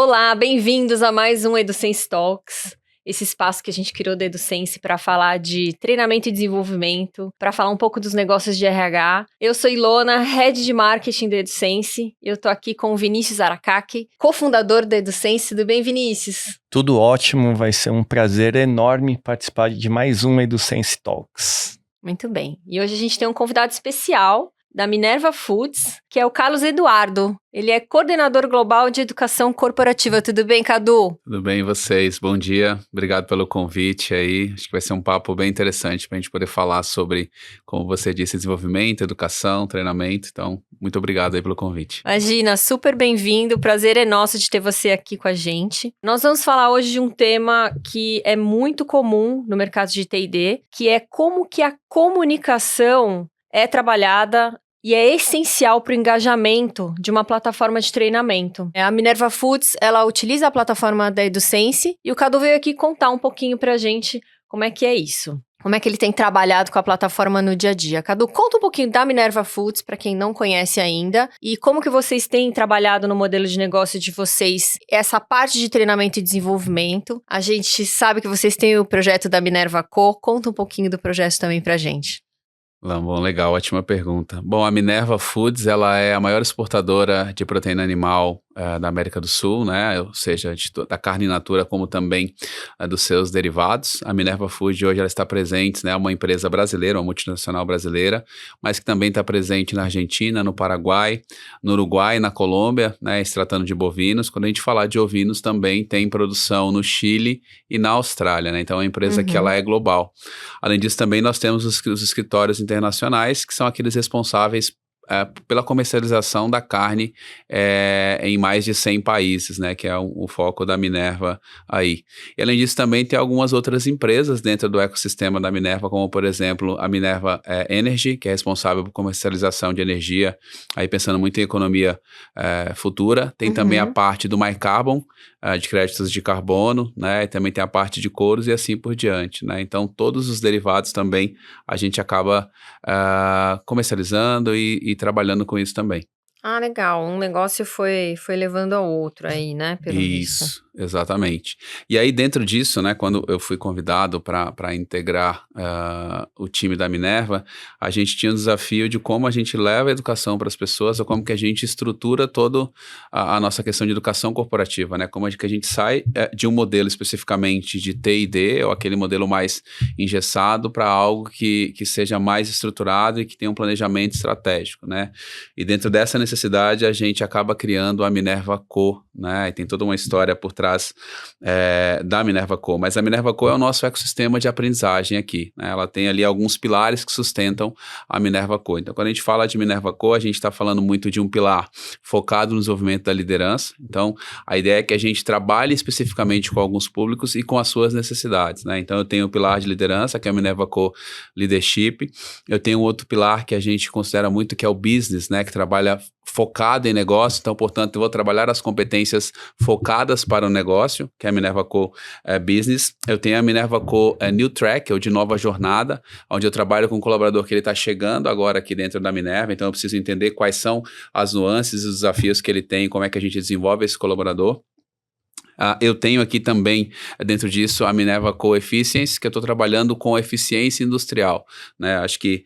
Olá, bem-vindos a mais um EduSense Talks. Esse espaço que a gente criou da EduSense para falar de treinamento e desenvolvimento, para falar um pouco dos negócios de RH. Eu sou Ilona, Head de Marketing da EduSense. Eu tô aqui com o Vinícius Aracaki, cofundador da EduSense. Tudo bem, Vinícius? Tudo ótimo, vai ser um prazer enorme participar de mais um EduSense Talks. Muito bem. E hoje a gente tem um convidado especial da Minerva Foods, que é o Carlos Eduardo. Ele é coordenador global de educação corporativa. Tudo bem, Cadu? Tudo bem, e vocês? Bom dia. Obrigado pelo convite aí. Acho que vai ser um papo bem interessante para a gente poder falar sobre, como você disse, desenvolvimento, educação, treinamento. Então, muito obrigado aí pelo convite. Imagina, super bem-vindo. O prazer é nosso de ter você aqui com a gente. Nós vamos falar hoje de um tema que é muito comum no mercado de T&D, que é como que a comunicação é trabalhada e é essencial para o engajamento de uma plataforma de treinamento. A Minerva Foods, ela utiliza a plataforma da EduSense e o Cadu veio aqui contar um pouquinho para a gente como é que é isso. Como é que ele tem trabalhado com a plataforma no dia a dia. Cadu, conta um pouquinho da Minerva Foods, para quem não conhece ainda, e como que vocês têm trabalhado no modelo de negócio de vocês, essa parte de treinamento e desenvolvimento. A gente sabe que vocês têm o projeto da Minerva Co. Conta um pouquinho do projeto também para a gente. Bom, legal, ótima pergunta. Bom, a Minerva Foods, ela é a maior exportadora de proteína animal da América do Sul, né? Ou seja, da carne in natura, como também dos seus derivados. A Minerva Foods hoje ela está presente, né? Uma empresa brasileira, uma multinacional brasileira, mas que também está presente na Argentina, no Paraguai, no Uruguai, na Colômbia, né? Se tratando de bovinos. Quando a gente falar de ovinos, também tem produção no Chile e na Austrália, né? Então é uma empresa que ela é global. Além disso, também nós temos os escritórios internacionais, que são aqueles responsáveis pela comercialização da carne em mais de 100 países, né, que é o foco da Minerva aí. E além disso também tem algumas outras empresas dentro do ecossistema da Minerva, como por exemplo a Minerva Energy, que é responsável por comercialização de energia, aí pensando muito em economia futura. Tem também a parte do MyCarbon, de créditos de carbono, né, e também tem a parte de couros e assim por diante, né. Então todos os derivados também a gente acaba comercializando e trabalhando com isso também. Ah, legal. Um negócio foi levando ao outro aí, né? Pelo visto. Isso, exatamente. E aí dentro disso, né, quando eu fui convidado para integrar o time da Minerva, a gente tinha um desafio de como a gente leva a educação para as pessoas, ou como que a gente estrutura toda a nossa questão de educação corporativa, né? Como que a gente sai de um modelo especificamente de T&D, ou aquele modelo mais engessado, para algo que seja mais estruturado e que tenha um planejamento estratégico, né? E dentro dessa necessidade, a gente acaba criando a Minerva Co, né? E tem toda uma história por trás da Minerva Co, mas a Minerva Co é o nosso ecossistema de aprendizagem aqui, né? Ela tem ali alguns pilares que sustentam a Minerva Co. Então, quando a gente fala de Minerva Co, a gente está falando muito de um pilar focado no desenvolvimento da liderança. Então, a ideia é que a gente trabalhe especificamente com alguns públicos e com as suas necessidades, né? Então, eu tenho o pilar de liderança, que é a Minerva Co Leadership. Eu tenho outro pilar que a gente considera muito, que é o business, né? Que trabalha focado em negócio, então, portanto, eu vou trabalhar as competências focadas para o negócio, que é a Minerva Co Business. Eu tenho a Minerva Co New Track, ou de nova jornada, onde eu trabalho com um colaborador que ele está chegando agora aqui dentro da Minerva, então eu preciso entender quais são as nuances e os desafios que ele tem, como é que a gente desenvolve esse colaborador. Eu tenho aqui também, dentro disso, a Minerva Co Efficiency, que eu estou trabalhando com eficiência industrial, né? Acho que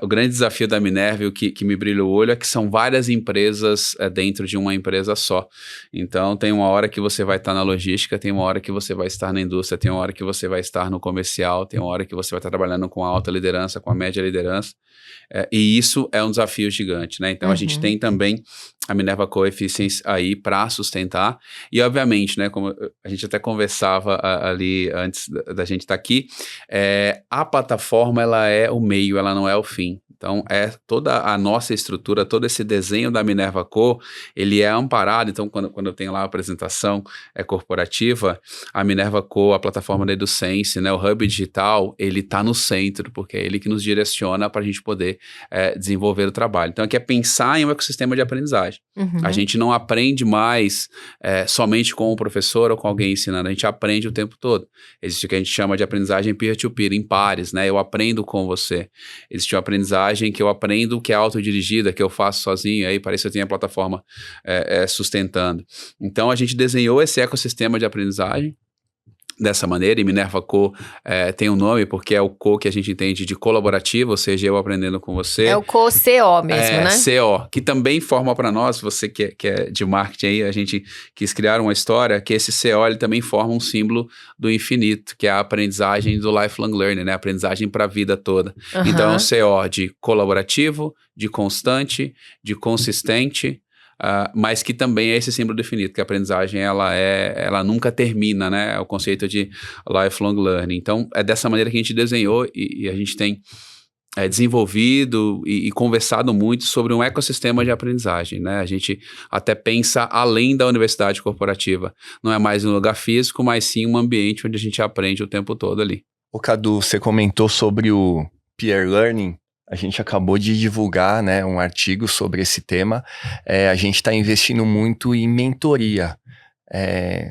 o grande desafio da Minerva, e o que me brilha o olho, é que são várias empresas dentro de uma empresa só. Então, tem uma hora que você vai estar na logística, tem uma hora que você vai estar na indústria, tem uma hora que você vai estar no comercial, tem uma hora que você vai estar trabalhando com a alta liderança, com a média liderança. E isso é um desafio gigante, né? Então, a gente tem também a Minerva Co Efficiency aí para sustentar. E, obviamente, né, como a gente até conversava ali antes da gente estar aqui, a plataforma, ela é o meio, ela não é o fim. Então, toda a nossa estrutura, todo esse desenho da Minerva Co, ele é amparado. Então, quando eu tenho lá a apresentação corporativa, a Minerva Co, a plataforma da EduSense, né, o Hub Digital, ele está no centro, porque é ele que nos direciona para a gente poder desenvolver o trabalho. Então, aqui é pensar em um ecossistema de aprendizagem. A gente não aprende mais somente com o professor ou com alguém ensinando, a gente aprende o tempo todo. Existe o que a gente chama de aprendizagem peer-to-peer, em pares, né? Eu aprendo com você. Existe uma aprendizagem aprendizagem que eu aprendo, que é autodirigida, que eu faço sozinho, aí parece que eu tenho a plataforma sustentando. Então, a gente desenhou esse ecossistema de aprendizagem dessa maneira, e Minerva Co tem um nome porque é o co que a gente entende de colaborativo, ou seja, eu aprendendo com você. É o co-CO mesmo, né? CO, que também forma para nós, você que é de marketing aí, a gente quis criar uma história que esse CO ele também forma um símbolo do infinito, que é a aprendizagem do lifelong learning, né? A aprendizagem para a vida toda. Então, é um CO de colaborativo, de constante, de consistente, mas que também é esse símbolo definido, que a aprendizagem ela nunca termina, né? É o conceito de lifelong learning. Então, é dessa maneira que a gente desenhou e a gente tem desenvolvido e conversado muito sobre um ecossistema de aprendizagem, né? A gente até pensa além da universidade corporativa. Não é mais um lugar físico, mas sim um ambiente onde a gente aprende o tempo todo ali. O Cadu, você comentou sobre o peer learning. A gente acabou de divulgar, né, um artigo sobre esse tema. A gente está investindo muito em mentoria.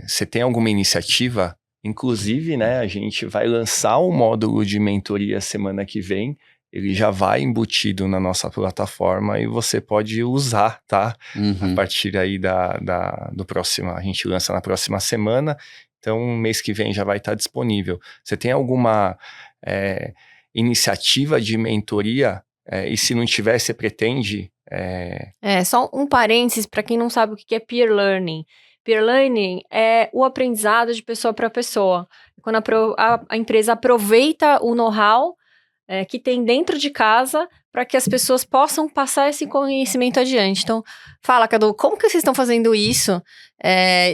Você tem alguma iniciativa? Inclusive, né, a gente vai lançar um módulo de mentoria semana que vem. Ele já vai embutido na nossa plataforma e você pode usar, tá? A partir aí do próximo, a gente lança na próxima semana. Então, mês que vem já vai estar disponível. Você tem alguma iniciativa de mentoria, e se não tiver, você pretende? Só um parênteses para quem não sabe o que é peer learning. Peer learning é o aprendizado de pessoa para pessoa. Quando a empresa aproveita o know-how que tem dentro de casa para que as pessoas possam passar esse conhecimento adiante. Então, fala, Cadu, como que vocês estão fazendo isso?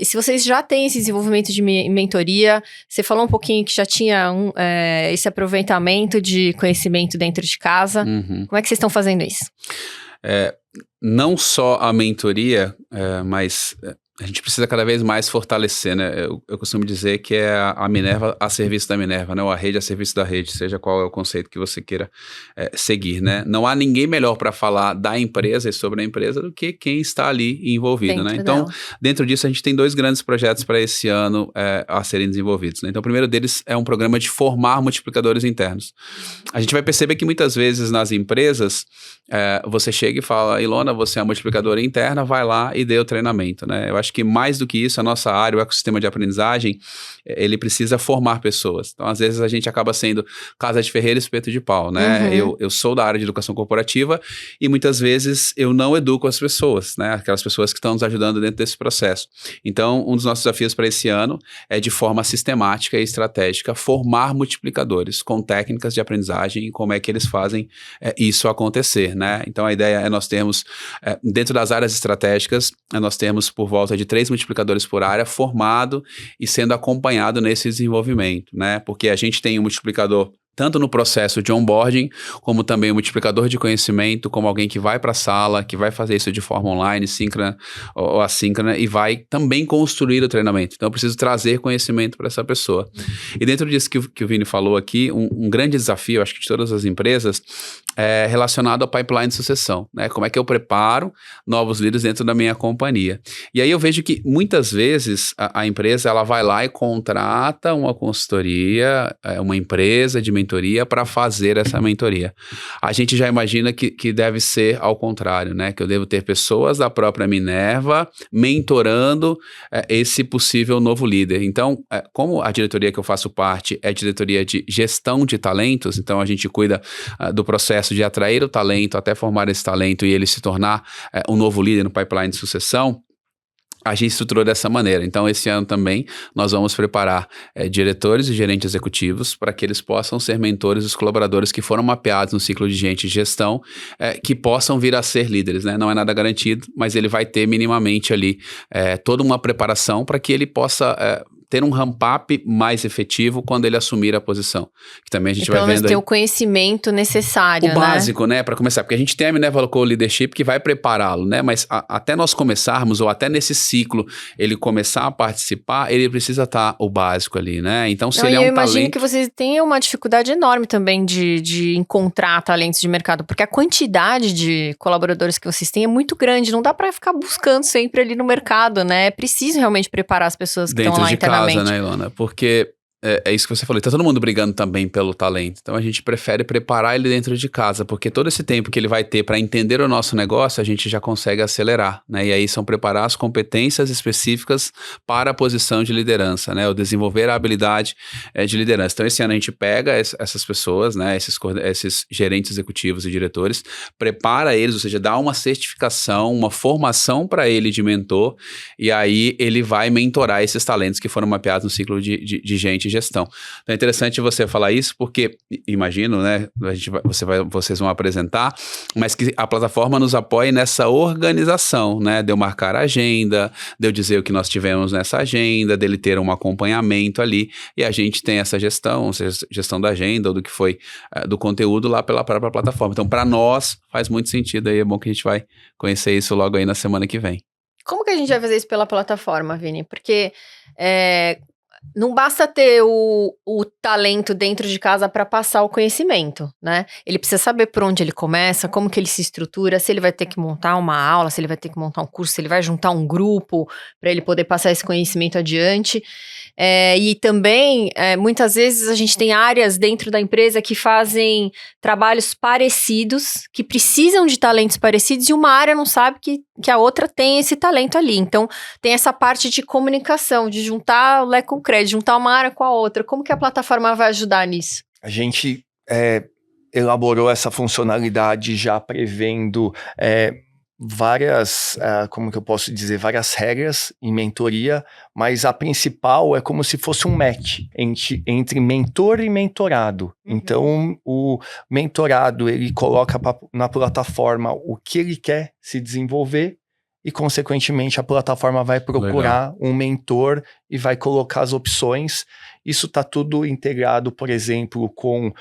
Se vocês já têm esse desenvolvimento de mentoria, você falou um pouquinho que já tinha esse aproveitamento de conhecimento dentro de casa. Como é que vocês estão fazendo isso? Não só a mentoria, mas a gente precisa cada vez mais fortalecer, né? Eu costumo dizer que é a Minerva a serviço da Minerva, né? Ou a rede a serviço da rede, seja qual é o conceito que você queira seguir, né? Não há ninguém melhor para falar da empresa e sobre a empresa do que quem está ali envolvido, né? Então, dentro disso, a gente tem 2 grandes projetos para esse ano a serem desenvolvidos, né? Então, o primeiro deles é um programa de formar multiplicadores internos. A gente vai perceber que muitas vezes nas empresas, você chega e fala, Ilona, você é uma multiplicadora interna, vai lá e dê o treinamento, né? Eu acho que mais do que isso, a nossa área, o ecossistema de aprendizagem, ele precisa formar pessoas. Então, às vezes, a gente acaba sendo casa de ferreiro e espeto de pau, né? Eu sou da área de educação corporativa e muitas vezes eu não educo as pessoas, né? Aquelas pessoas que estão nos ajudando dentro desse processo. Então, um dos nossos desafios para esse ano é, de forma sistemática e estratégica, formar multiplicadores com técnicas de aprendizagem e como é que eles fazem isso acontecer, né? Então, a ideia é nós termos, dentro das áreas estratégicas, nós temos por volta de 3 multiplicadores por área formado e sendo acompanhado nesse desenvolvimento, né? Porque a gente tem um multiplicador tanto no processo de onboarding, como também o multiplicador de conhecimento, como alguém que vai para a sala, que vai fazer isso de forma online, síncrona ou assíncrona, e vai também construir o treinamento. Então, eu preciso trazer conhecimento para essa pessoa. E dentro disso que o Vini falou aqui, um grande desafio, acho que de todas as empresas, é relacionado ao pipeline de sucessão, né? Como é que eu preparo novos líderes dentro da minha companhia? E aí eu vejo que muitas vezes a empresa ela vai lá e contrata uma consultoria, uma empresa de mentoria para fazer essa mentoria. A gente já imagina que deve ser ao contrário, né? Que eu devo ter pessoas da própria Minerva mentorando esse possível novo líder. Então, como a diretoria que eu faço parte é diretoria de gestão de talentos, então a gente cuida do processo de atrair o talento até formar esse talento e ele se tornar um novo líder no pipeline de sucessão. A gente estruturou dessa maneira. Então, esse ano também, nós vamos preparar diretores e gerentes executivos para que eles possam ser mentores dos colaboradores que foram mapeados no ciclo de gente de gestão, que possam vir a ser líderes, né? Não é nada garantido, mas ele vai ter minimamente ali toda uma preparação para que ele possa ter um ramp-up mais efetivo quando ele assumir a posição. Que também a gente vai vendo pelo menos ter o conhecimento necessário, o básico, né? Para começar. Porque a gente tem a Minerva Co Leadership que vai prepará-lo, né? Mas até nós começarmos, ou até nesse ciclo, ele começar a participar, ele precisa estar o básico ali, né? Então, se ele é um talento... Eu imagino que vocês tenham uma dificuldade enorme também de encontrar talentos de mercado, porque a quantidade de colaboradores que vocês têm é muito grande, não dá para ficar buscando sempre ali no mercado, né? É preciso realmente preparar as pessoas que estão lá internamente. Né, Ilona? Porque é isso que você falou, tá todo mundo brigando também pelo talento, então a gente prefere preparar ele dentro de casa, porque todo esse tempo que ele vai ter para entender o nosso negócio, a gente já consegue acelerar, né, e aí são preparar as competências específicas para a posição de liderança, né, ou desenvolver a habilidade de liderança. Então esse ano a gente pega essas pessoas, né, esses gerentes executivos e diretores, prepara eles, ou seja, dá uma certificação, uma formação para ele de mentor, e aí ele vai mentorar esses talentos que foram mapeados no ciclo de gente e gestão. Então é interessante você falar isso porque, imagino, né, vocês vão apresentar, mas que a plataforma nos apoie nessa organização, né, de eu marcar a agenda, de eu dizer o que nós tivemos nessa agenda, dele ter um acompanhamento ali, e a gente tem essa gestão, ou seja, gestão da agenda ou do que foi do conteúdo lá pela própria plataforma. Então para nós faz muito sentido aí, é bom que a gente vai conhecer isso logo aí na semana que vem. Como que a gente vai fazer isso pela plataforma, Vini? Porque não basta ter o talento dentro de casa para passar o conhecimento, né? Ele precisa saber por onde ele começa, como que ele se estrutura, se ele vai ter que montar uma aula, se ele vai ter que montar um curso, se ele vai juntar um grupo para ele poder passar esse conhecimento adiante. E também, muitas vezes a gente tem áreas dentro da empresa que fazem trabalhos parecidos, que precisam de talentos parecidos, e uma área não sabe que a outra tem esse talento ali. Então, tem essa parte de comunicação, de juntar o Lé com o Crédito, juntar uma área com a outra. Como que a plataforma vai ajudar nisso? A gente elaborou essa funcionalidade já prevendo várias, como que eu posso dizer, várias regras em mentoria, mas a principal é como se fosse um match entre mentor e mentorado. Então, o mentorado, ele coloca na plataforma o que ele quer se desenvolver e, consequentemente, a plataforma vai procurar um mentor e vai colocar as opções. Isso está tudo integrado, por exemplo, com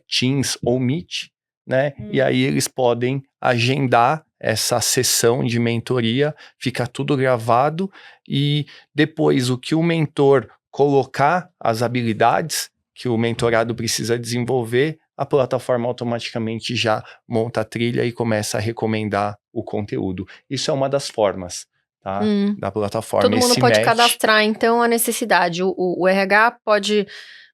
Teams ou Meet, né? E aí eles podem agendar essa sessão de mentoria, fica tudo gravado e depois o que o mentor colocar, as habilidades que o mentorado precisa desenvolver, a plataforma automaticamente já monta a trilha e começa a recomendar o conteúdo. Isso é uma das formas, tá? Da plataforma. Todo mundo pode cadastrar, então, a necessidade. O RH pode...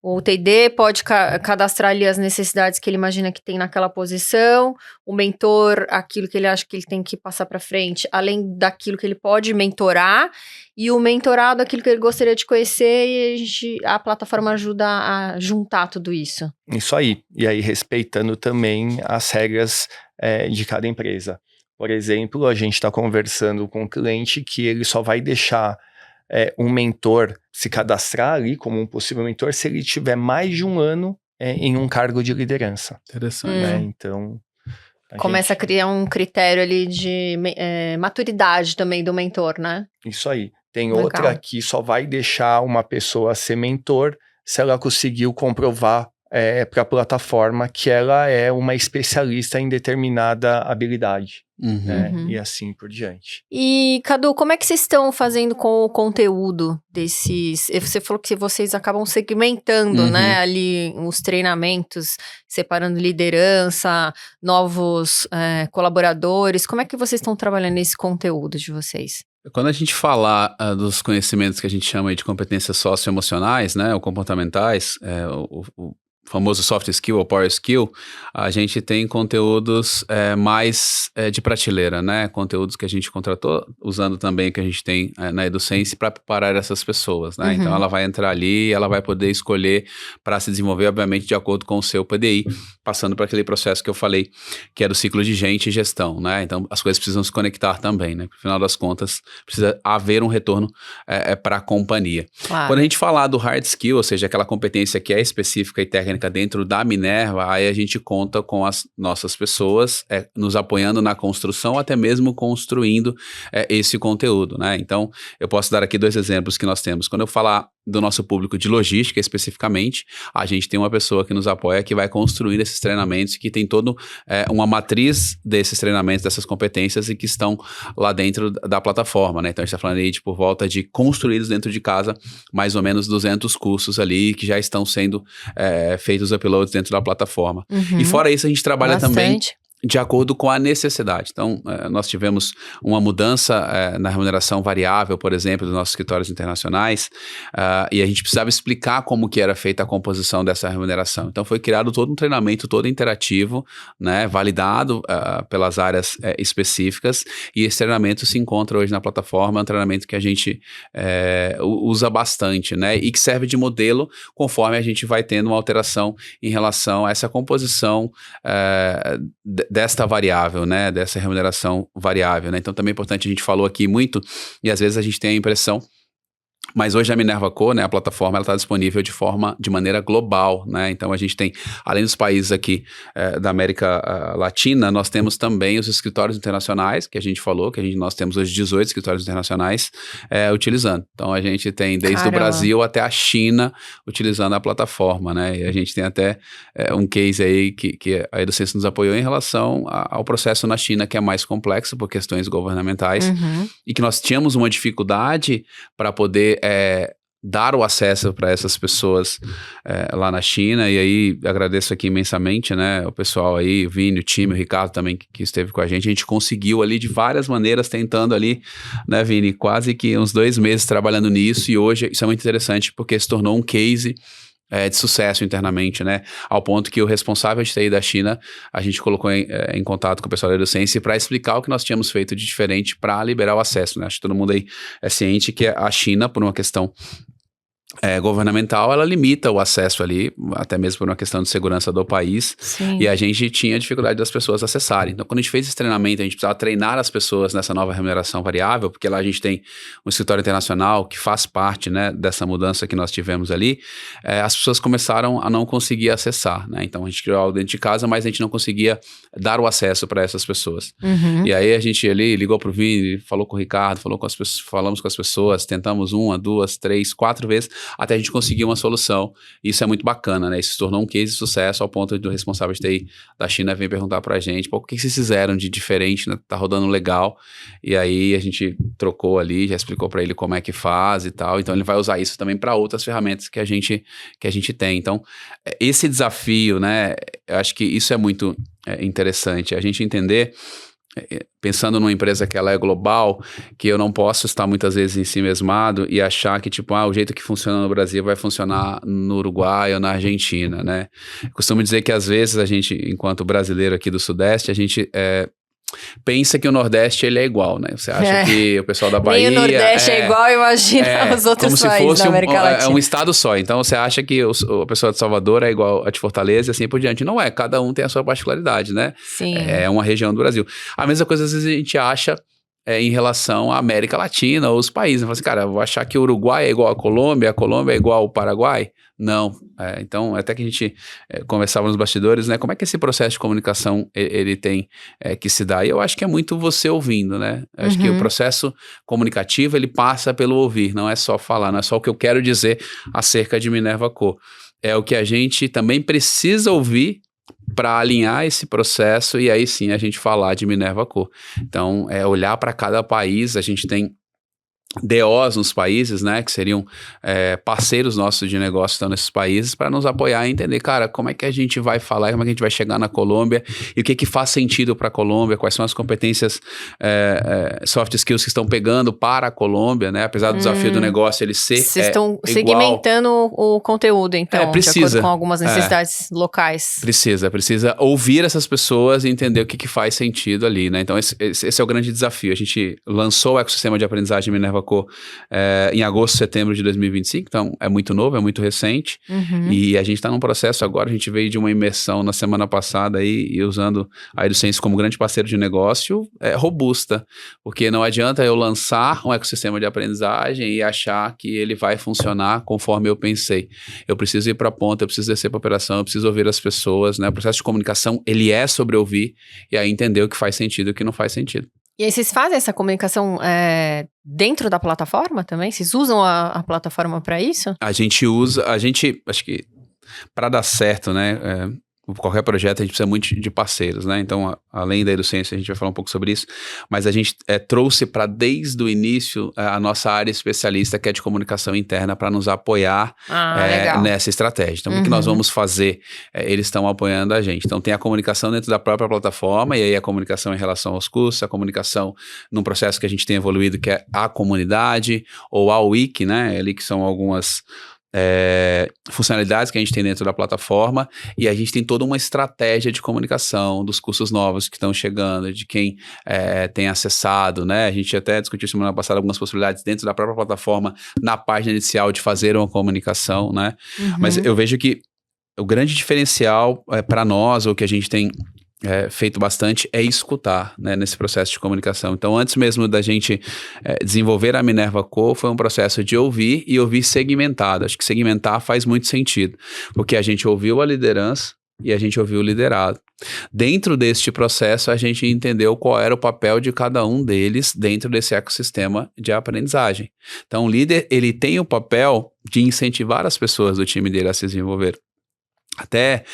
O T&D pode cadastrar ali as necessidades que ele imagina que tem naquela posição, o mentor, aquilo que ele acha que ele tem que passar para frente, além daquilo que ele pode mentorar, e o mentorado, aquilo que ele gostaria de conhecer, e a plataforma ajuda a juntar tudo isso. Isso aí, e aí respeitando também as regras de cada empresa. Por exemplo, a gente está conversando com um cliente que ele só vai deixar um mentor se cadastrar ali como um possível mentor se ele tiver mais de um ano em um cargo de liderança. Interessante. Né? Então... Começa a criar um critério ali de maturidade também do mentor, né? Isso aí. Tem outra que só vai deixar uma pessoa ser mentor se ela conseguiu comprovar para a plataforma que ela é uma especialista em determinada habilidade. E assim por diante. E, Cadu, como é que vocês estão fazendo com o conteúdo desses... Você falou que vocês acabam segmentando, né, ali os treinamentos, separando liderança, novos colaboradores. Como é que vocês estão trabalhando esse conteúdo de vocês? Quando a gente falar dos conhecimentos que a gente chama de competências socioemocionais, né, ou comportamentais, o famoso soft skill ou power skill, a gente tem conteúdos mais de prateleira, né? Conteúdos que a gente contratou, usando também o que a gente tem na EduSense para preparar essas pessoas, né? Então ela vai entrar ali e ela vai poder escolher para se desenvolver, obviamente, de acordo com o seu PDI, passando por aquele processo que eu falei, que é do ciclo de gente e gestão, né? Então as coisas precisam se conectar também, né? No final das contas, precisa haver um retorno para a companhia. Claro. Quando a gente falar do hard skill, ou seja, aquela competência que é específica e técnica dentro da Minerva, aí a gente conta com as nossas pessoas nos apoiando na construção, até mesmo construindo esse conteúdo, né? Então, eu posso dar aqui 2 exemplos que nós temos. Quando eu falar do nosso público de logística especificamente, a gente tem uma pessoa que nos apoia, que vai construir esses treinamentos, que tem toda uma matriz desses treinamentos, dessas competências e que estão lá dentro da plataforma, né? Então a gente está falando aí de por volta de construídos dentro de casa, mais ou menos 200 cursos ali que já estão sendo feitos uploads dentro da plataforma. E fora isso a gente trabalha também de acordo com a necessidade. Então, nós tivemos uma mudança na remuneração variável, por exemplo, dos nossos escritórios internacionais, e a gente precisava explicar como que era feita a composição dessa remuneração. Então, foi criado todo um treinamento todo interativo, né, validado pelas áreas específicas, e esse treinamento se encontra hoje na plataforma, é um treinamento que a gente usa bastante, né, e que serve de modelo conforme a gente vai tendo uma alteração em relação a essa composição desta variável, né, dessa remuneração variável, né, então também é importante, a gente falou aqui muito, e às vezes a gente tem a impressão, mas hoje a Minerva Co, né, a plataforma, ela está disponível de maneira global, né, então a gente tem, além dos países aqui da América Latina, nós temos também os escritórios internacionais, que a gente falou, nós temos hoje 18 escritórios internacionais utilizando, então a gente tem desde o Brasil até a China utilizando a plataforma, né, e a gente tem até um case aí que a Edusense nos apoiou em relação ao processo na China, que é mais complexo por questões governamentais, e que nós tínhamos uma dificuldade para poder dar o acesso para essas pessoas lá na China, e aí agradeço aqui imensamente, né, o pessoal aí, o Vini, o time, o Ricardo também que esteve com a gente conseguiu ali de várias maneiras, tentando ali, né, Vini, quase que uns 2 meses trabalhando nisso, e hoje isso é muito interessante porque se tornou um case de sucesso internamente, né, ao ponto que o responsável de TI da China, a gente colocou em contato com o pessoal da Edusense para explicar o que nós tínhamos feito de diferente para liberar o acesso, né, acho que todo mundo aí é ciente que a China, por uma questão governamental, ela limita o acesso ali, até mesmo por uma questão de segurança do país. Sim. E a gente tinha dificuldade das pessoas acessarem. Então, quando a gente fez esse treinamento, a gente precisava treinar as pessoas nessa nova remuneração variável, porque lá a gente tem um escritório internacional que faz parte, né, dessa mudança que nós tivemos ali, as pessoas começaram a não conseguir acessar, né? Então, a gente criou algo dentro de casa, mas a gente não conseguia dar o acesso para essas pessoas. E aí a gente ali ligou pro Vini, falou com o Ricardo, falamos com as pessoas, tentamos 1, 2, 3, 4 vezes, até a gente conseguir uma solução. Isso é muito bacana, né? Isso se tornou um case de sucesso ao ponto do responsável de TI da China vir perguntar pra gente, pô, o que vocês fizeram de diferente, né? Tá rodando legal. E aí a gente trocou ali, já explicou pra ele como é que faz e tal. Então ele vai usar isso também para outras ferramentas que a gente tem. Então, esse desafio, né? Eu acho que isso é muito interessante. A gente entender, pensando numa empresa que ela é global, que eu não posso estar muitas vezes em si mesmado e achar que, tipo, o jeito que funciona no Brasil vai funcionar no Uruguai ou na Argentina, né? Eu costumo dizer que às vezes a gente, enquanto brasileiro aqui do Sudeste, a gente pensa que o Nordeste ele é igual, né? Você acha que o pessoal da Bahia... Nem o Nordeste é igual, imagina os outros países da América Latina. É um estado só. Então, você acha que a pessoa de Salvador é igual a de Fortaleza e assim por diante. Não é. Cada um tem a sua particularidade, né? Sim. É uma região do Brasil. A mesma coisa, às vezes, a gente acha em relação à América Latina ou os países. Fala assim, cara, eu vou achar que o Uruguai é igual a Colômbia é igual ao Paraguai? Não. Então, até que a gente conversava nos bastidores, né? Como é que esse processo de comunicação ele tem que se dar? E eu acho que é muito você ouvindo, né? Eu acho que o processo comunicativo, ele passa pelo ouvir, não é só falar, não é só o que eu quero dizer acerca de Minerva Co. É o que a gente também precisa ouvir para alinhar esse processo e aí sim a gente falar de Minerva Co. Então, olhar para cada país, a gente tem DOs nos países, né, que seriam parceiros nossos de negócio que estão nesses países, para nos apoiar e entender, cara, como é que a gente vai falar, como é que a gente vai chegar na Colômbia e o que faz sentido para a Colômbia, quais são as competências, soft skills que estão pegando para a Colômbia, né, apesar do desafio do negócio ele ser Vocês estão igual. Segmentando o conteúdo, então, precisa, de acordo com algumas necessidades locais. Precisa ouvir essas pessoas e entender o que faz sentido ali, né, então esse é o grande desafio. A gente lançou o ecossistema de aprendizagem Minerva Co em agosto, setembro de 2025, então é muito novo, é muito recente, e a gente está num processo agora, a gente veio de uma imersão na semana passada aí, e usando a Edusense como grande parceiro de negócio, robusta, porque não adianta eu lançar um ecossistema de aprendizagem e achar que ele vai funcionar conforme eu pensei. Eu preciso ir para a ponta, eu preciso descer para a operação, eu preciso ouvir as pessoas, né? O processo de comunicação, ele é sobre ouvir e aí entender o que faz sentido e o que não faz sentido. E aí vocês fazem essa comunicação dentro da plataforma também? Vocês usam a plataforma para isso? A gente, acho que para dar certo, né, qualquer projeto a gente precisa muito de parceiros, né? Então, além da Educência, a gente vai falar um pouco sobre isso, mas a gente trouxe para desde o início a nossa área especialista, que é de comunicação interna, para nos apoiar nessa estratégia. Então, o que nós vamos fazer? Eles estão apoiando a gente. Então, tem a comunicação dentro da própria plataforma, e aí a comunicação em relação aos cursos, a comunicação num processo que a gente tem evoluído, que é a comunidade, ou a Wiki, né? Ali que são algumas funcionalidades que a gente tem dentro da plataforma, e a gente tem toda uma estratégia de comunicação dos cursos novos que estão chegando, de quem tem acessado, né? A gente até discutiu semana passada algumas possibilidades dentro da própria plataforma, na página inicial, de fazer uma comunicação, né? Mas eu vejo que o grande diferencial para nós, ou que a gente tem feito bastante, é escutar, né, nesse processo de comunicação. Então, antes mesmo da gente desenvolver a Minerva Co, foi um processo de ouvir e ouvir segmentado. Acho que segmentar faz muito sentido, porque a gente ouviu a liderança e a gente ouviu o liderado. Dentro deste processo, a gente entendeu qual era o papel de cada um deles dentro desse ecossistema de aprendizagem. Então, o líder, ele tem o papel de incentivar as pessoas do time dele a se desenvolver. Até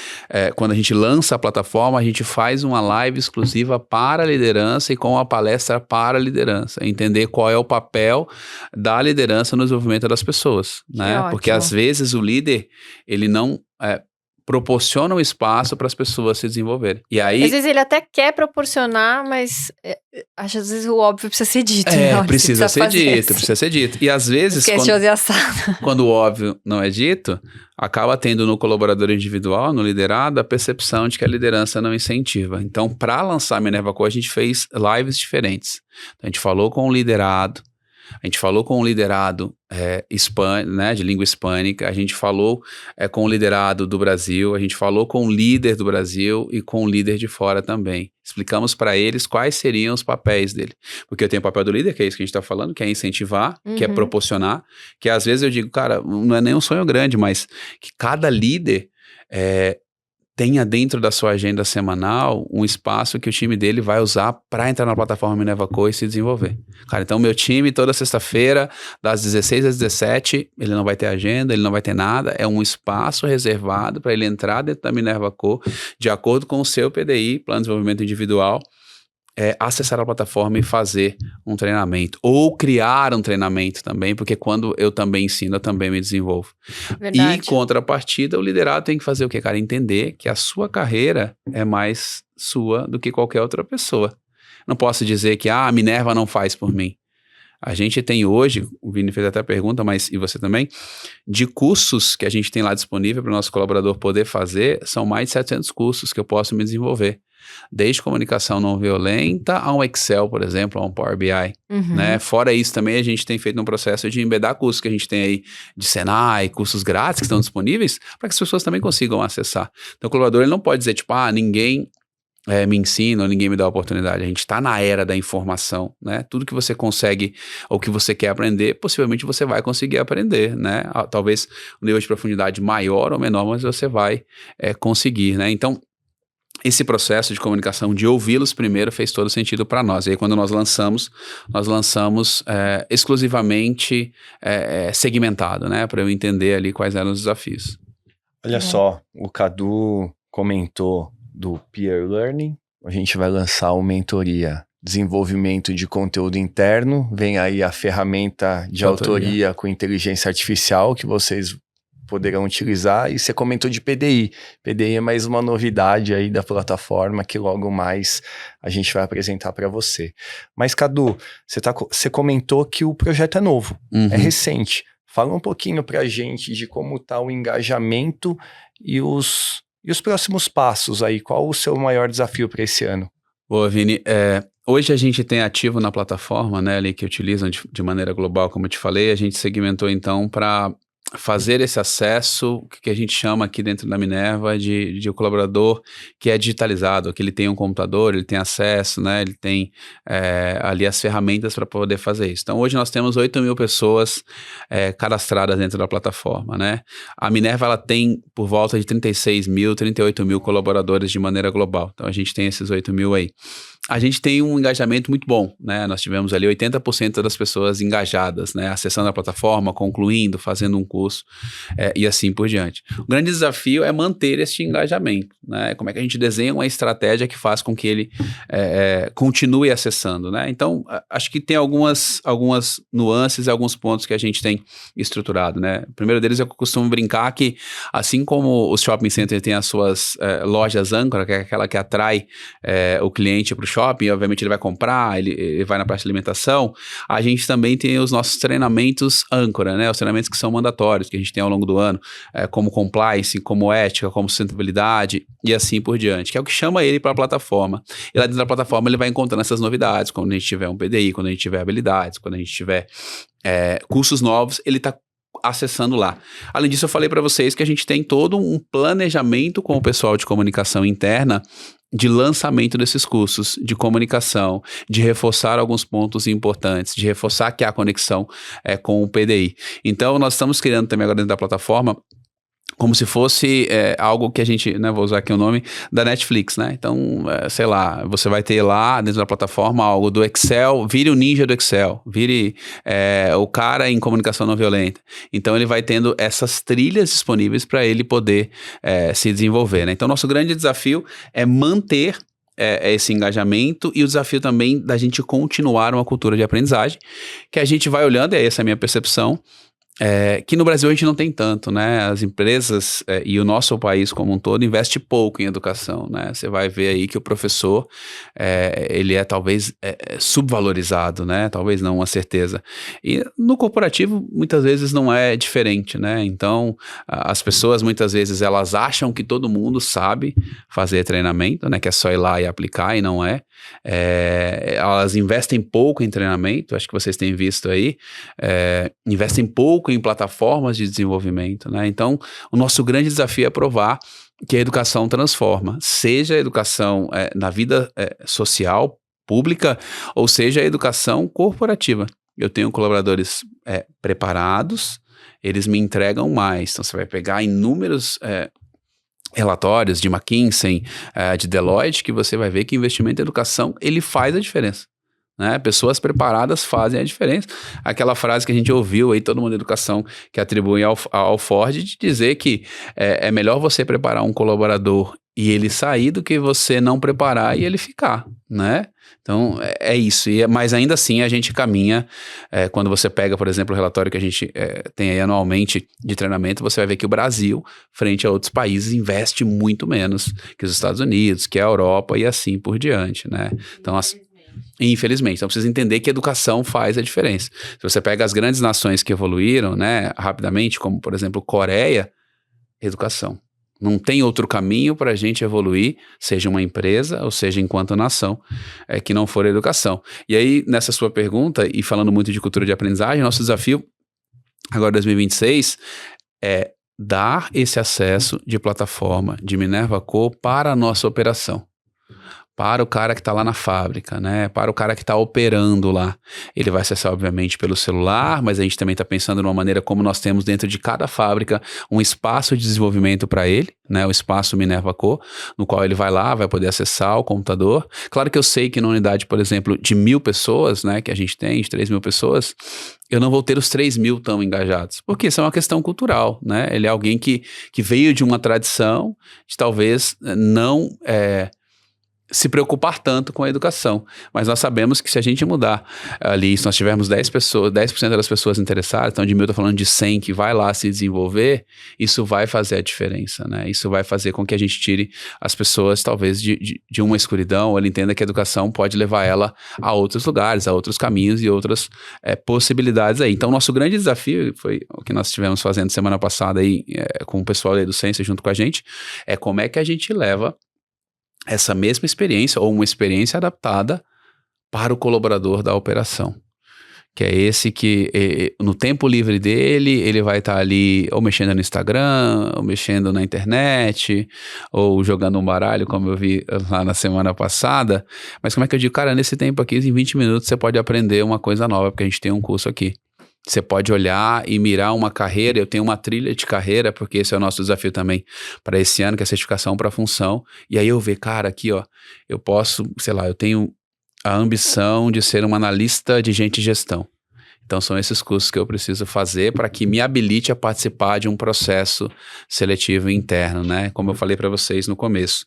quando a gente lança a plataforma, a gente faz uma live exclusiva para a liderança e com uma palestra para a liderança. Entender qual é o papel da liderança no desenvolvimento das pessoas, né? Porque às vezes o líder, ele não proporciona um espaço para as pessoas se desenvolverem. E aí, às vezes ele até quer proporcionar, mas acho que às vezes o óbvio precisa ser dito. Precisa ser dito. E às vezes, quando o óbvio não é dito, acaba tendo no colaborador individual, no liderado, a percepção de que a liderança não incentiva. Então, para lançar a Minerva Co, a gente fez lives diferentes. Então, a gente falou com o liderado, né, de língua hispânica, a gente falou com o liderado do Brasil, a gente falou com o líder do Brasil e com o líder de fora também. Explicamos para eles quais seriam os papéis dele. Porque eu tenho o papel do líder, que é isso que a gente está falando, que é incentivar, que é proporcionar, que às vezes eu digo, cara, não é nem um sonho grande, mas que cada líder tenha dentro da sua agenda semanal um espaço que o time dele vai usar para entrar na plataforma Minerva Co e se desenvolver. Cara, então meu time toda sexta-feira, das 16 às 17, ele não vai ter agenda, ele não vai ter nada, é um espaço reservado para ele entrar dentro da Minerva Co, de acordo com o seu PDI, Plano de Desenvolvimento Individual, acessar a plataforma e fazer um treinamento, ou criar um treinamento também, porque quando eu também ensino, eu também me desenvolvo. Verdade. E, em contrapartida, o liderado tem que fazer o quê, cara? Entender que a sua carreira é mais sua do que qualquer outra pessoa. Não posso dizer que a Minerva não faz por mim. A gente tem hoje, o Vini fez até a pergunta, mas e você também, de cursos que a gente tem lá disponível para o nosso colaborador poder fazer, são mais de 700 cursos que eu posso me desenvolver. Desde comunicação não violenta a um Excel, por exemplo, a um Power BI, né? Fora isso também a gente tem feito um processo de embedar cursos que a gente tem aí de Senai, cursos grátis que estão disponíveis, para que as pessoas também consigam acessar. Então o colaborador ele não pode dizer tipo, ninguém me ensina ou ninguém me dá a oportunidade. A gente está na era da informação, né? Tudo que você consegue ou que você quer aprender, possivelmente você vai conseguir aprender, né? Talvez um nível de profundidade maior ou menor, mas você vai conseguir, né? Então, esse processo de comunicação, de ouvi-los primeiro, fez todo sentido para nós. E aí, quando nós lançamos exclusivamente segmentado, né? Para eu entender ali quais eram os desafios. Olha só, o Cadu comentou do Peer Learning. A gente vai lançar uma mentoria, desenvolvimento de conteúdo interno. Vem aí a ferramenta de autoria com inteligência artificial que vocês poderão utilizar. E você comentou de PDI. PDI é mais uma novidade aí da plataforma que logo mais a gente vai apresentar para você. Mas, Cadu, você comentou que o projeto é novo, é recente. Fala um pouquinho para a gente de como está o engajamento e os próximos passos aí. Qual o seu maior desafio para esse ano? Boa, Vini. Hoje a gente tem ativo na plataforma, né, ali que utilizam de maneira global, como eu te falei. A gente segmentou então para fazer esse acesso, que a gente chama aqui dentro da Minerva de um colaborador que é digitalizado, que ele tem um computador, ele tem acesso, né, ele tem ali as ferramentas para poder fazer isso. Então hoje nós temos 8.000 pessoas cadastradas dentro da plataforma, né? A Minerva ela tem por volta de 36.000, 38.000 colaboradores de maneira global. Então a gente tem esses 8.000 aí. a gente tem um engajamento muito bom, né? Nós tivemos ali 80% das pessoas engajadas, né? Acessando a plataforma, concluindo, fazendo um curso e assim por diante. O grande desafio é manter este engajamento, né? Como é que a gente desenha uma estratégia que faz com que ele continue acessando, né? Então, acho que tem algumas nuances, alguns pontos que a gente tem estruturado, né? O primeiro deles, eu costumo brincar que, assim como os shopping centers têm as suas lojas âncora, que é aquela que atrai o cliente para o shopping, obviamente ele vai comprar, ele vai na parte de alimentação, a gente também tem os nossos treinamentos âncora, né? Os treinamentos que são mandatórios, que a gente tem ao longo do ano, como compliance, como ética, como sustentabilidade e assim por diante, que é o que chama ele para a plataforma. E lá dentro da plataforma ele vai encontrando essas novidades, quando a gente tiver um PDI, quando a gente tiver habilidades, quando a gente tiver cursos novos, ele está acessando lá. Além disso, eu falei para vocês que a gente tem todo um planejamento com o pessoal de comunicação interna de lançamento desses cursos, de comunicação, de reforçar alguns pontos importantes, de reforçar que há conexão com o PDI. Então, nós estamos criando também agora dentro da plataforma como se fosse algo que a gente, né, vou usar aqui o nome, da Netflix, né? Então, sei lá, você vai ter lá dentro da plataforma algo do Excel, vire o ninja do Excel, vire o cara em comunicação não violenta. Então, ele vai tendo essas trilhas disponíveis para ele poder se desenvolver, né? Então, nosso grande desafio é manter esse engajamento e o desafio também da gente continuar uma cultura de aprendizagem, que a gente vai olhando, e essa é a minha percepção, que no Brasil a gente não tem tanto, né? As empresas e o nosso país como um todo investe pouco em educação, né? Você vai ver aí que o professor, ele é talvez subvalorizado, né? Talvez não, uma certeza. E no corporativo, muitas vezes não é diferente, né? Então, as pessoas muitas vezes elas acham que todo mundo sabe fazer treinamento, né? Que é só ir lá e aplicar e não é. Elas investem pouco em treinamento, acho que vocês têm visto aí, investem pouco em plataformas de desenvolvimento, né? Então, o nosso grande desafio é provar que a educação transforma, seja a educação na vida social, pública, ou seja a educação corporativa. Eu tenho colaboradores preparados, eles me entregam mais. Então, você vai pegar inúmeros relatórios de McKinsey, de Deloitte, que você vai ver que investimento em educação, ele faz a diferença. Né? Pessoas preparadas fazem a diferença. Aquela frase que a gente ouviu aí, todo mundo da educação, que atribui ao Ford, de dizer que é melhor você preparar um colaborador e ele sair do que você não preparar e ele ficar, né? Então, é isso. Mas ainda assim, a gente caminha. Quando você pega, por exemplo, o relatório que a gente tem aí anualmente de treinamento, você vai ver que o Brasil, frente a outros países, investe muito menos que os Estados Unidos, que a Europa e assim por diante, né? Então, infelizmente. Então, precisa entender que educação faz a diferença. Se você pega as grandes nações que evoluíram, né, rapidamente, como, por exemplo, Coreia, educação. Não tem outro caminho para a gente evoluir, seja uma empresa ou seja enquanto nação, que não for a educação. E aí, nessa sua pergunta, e falando muito de cultura de aprendizagem, nosso desafio, agora 2026, é dar esse acesso de plataforma de Minerva Co para a nossa operação. Para o cara que está lá na fábrica, né? Para o cara que está operando lá. Ele vai acessar, obviamente, pelo celular, mas a gente também está pensando numa maneira como nós temos dentro de cada fábrica um espaço de desenvolvimento para ele, né? O espaço Minerva Co, no qual ele vai lá, vai poder acessar o computador. Claro que eu sei que na unidade, por exemplo, de 1.000 pessoas, né? Que a gente tem, de 3.000 pessoas, eu não vou ter os 3.000 tão engajados, porque isso é uma questão cultural, né? Ele é alguém que veio de uma tradição de talvez não se preocupar tanto com a educação, mas nós sabemos que se a gente mudar ali, se nós tivermos 10% das pessoas interessadas, então de 1.000 eu tô falando de 100 que vai lá se desenvolver, isso vai fazer a diferença, né? Isso vai fazer com que a gente tire as pessoas talvez de uma escuridão, ou ela entenda que a educação pode levar ela a outros lugares, a outros caminhos e outras possibilidades aí. Então nosso grande desafio, foi o que nós estivemos fazendo semana passada aí com o pessoal da EduCência junto com a gente, é como é que a gente leva essa mesma experiência ou uma experiência adaptada para o colaborador da operação, que é esse que no tempo livre dele, ele vai estar ali ou mexendo no Instagram, ou mexendo na internet, ou jogando um baralho, como eu vi lá na semana passada, mas como é que eu digo, cara, nesse tempo aqui, em 20 minutos você pode aprender uma coisa nova, porque a gente tem um curso aqui. Você pode olhar e mirar uma carreira, eu tenho uma trilha de carreira, porque esse é o nosso desafio também para esse ano, que é a certificação para função, e aí eu ver, cara, aqui ó, eu posso, sei lá, eu tenho a ambição de ser um analista de gente e gestão. Então, são esses cursos que eu preciso fazer para que me habilite a participar de um processo seletivo interno, né? Como eu falei para vocês no começo,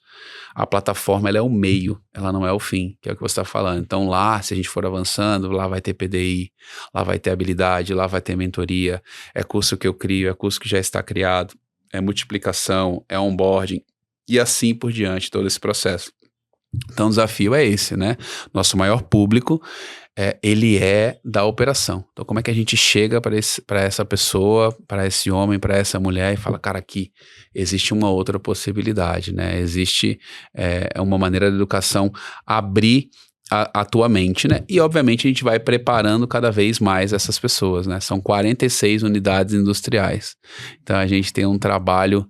a plataforma ela é o meio, ela não é o fim, que é o que você está falando. Então, lá, se a gente for avançando, lá vai ter PDI, lá vai ter habilidade, lá vai ter mentoria, é curso que eu crio, é curso que já está criado, é multiplicação, é onboarding, e assim por diante, todo esse processo. Então, o desafio é esse, né? Nosso maior público, ele é da operação. Então, como é que a gente chega para essa pessoa, para esse homem, para essa mulher e fala, cara, aqui existe uma outra possibilidade, né? Existe uma maneira da educação abrir a tua mente, né? E, obviamente, a gente vai preparando cada vez mais essas pessoas, né? São 46 unidades industriais. Então, a gente tem um trabalho...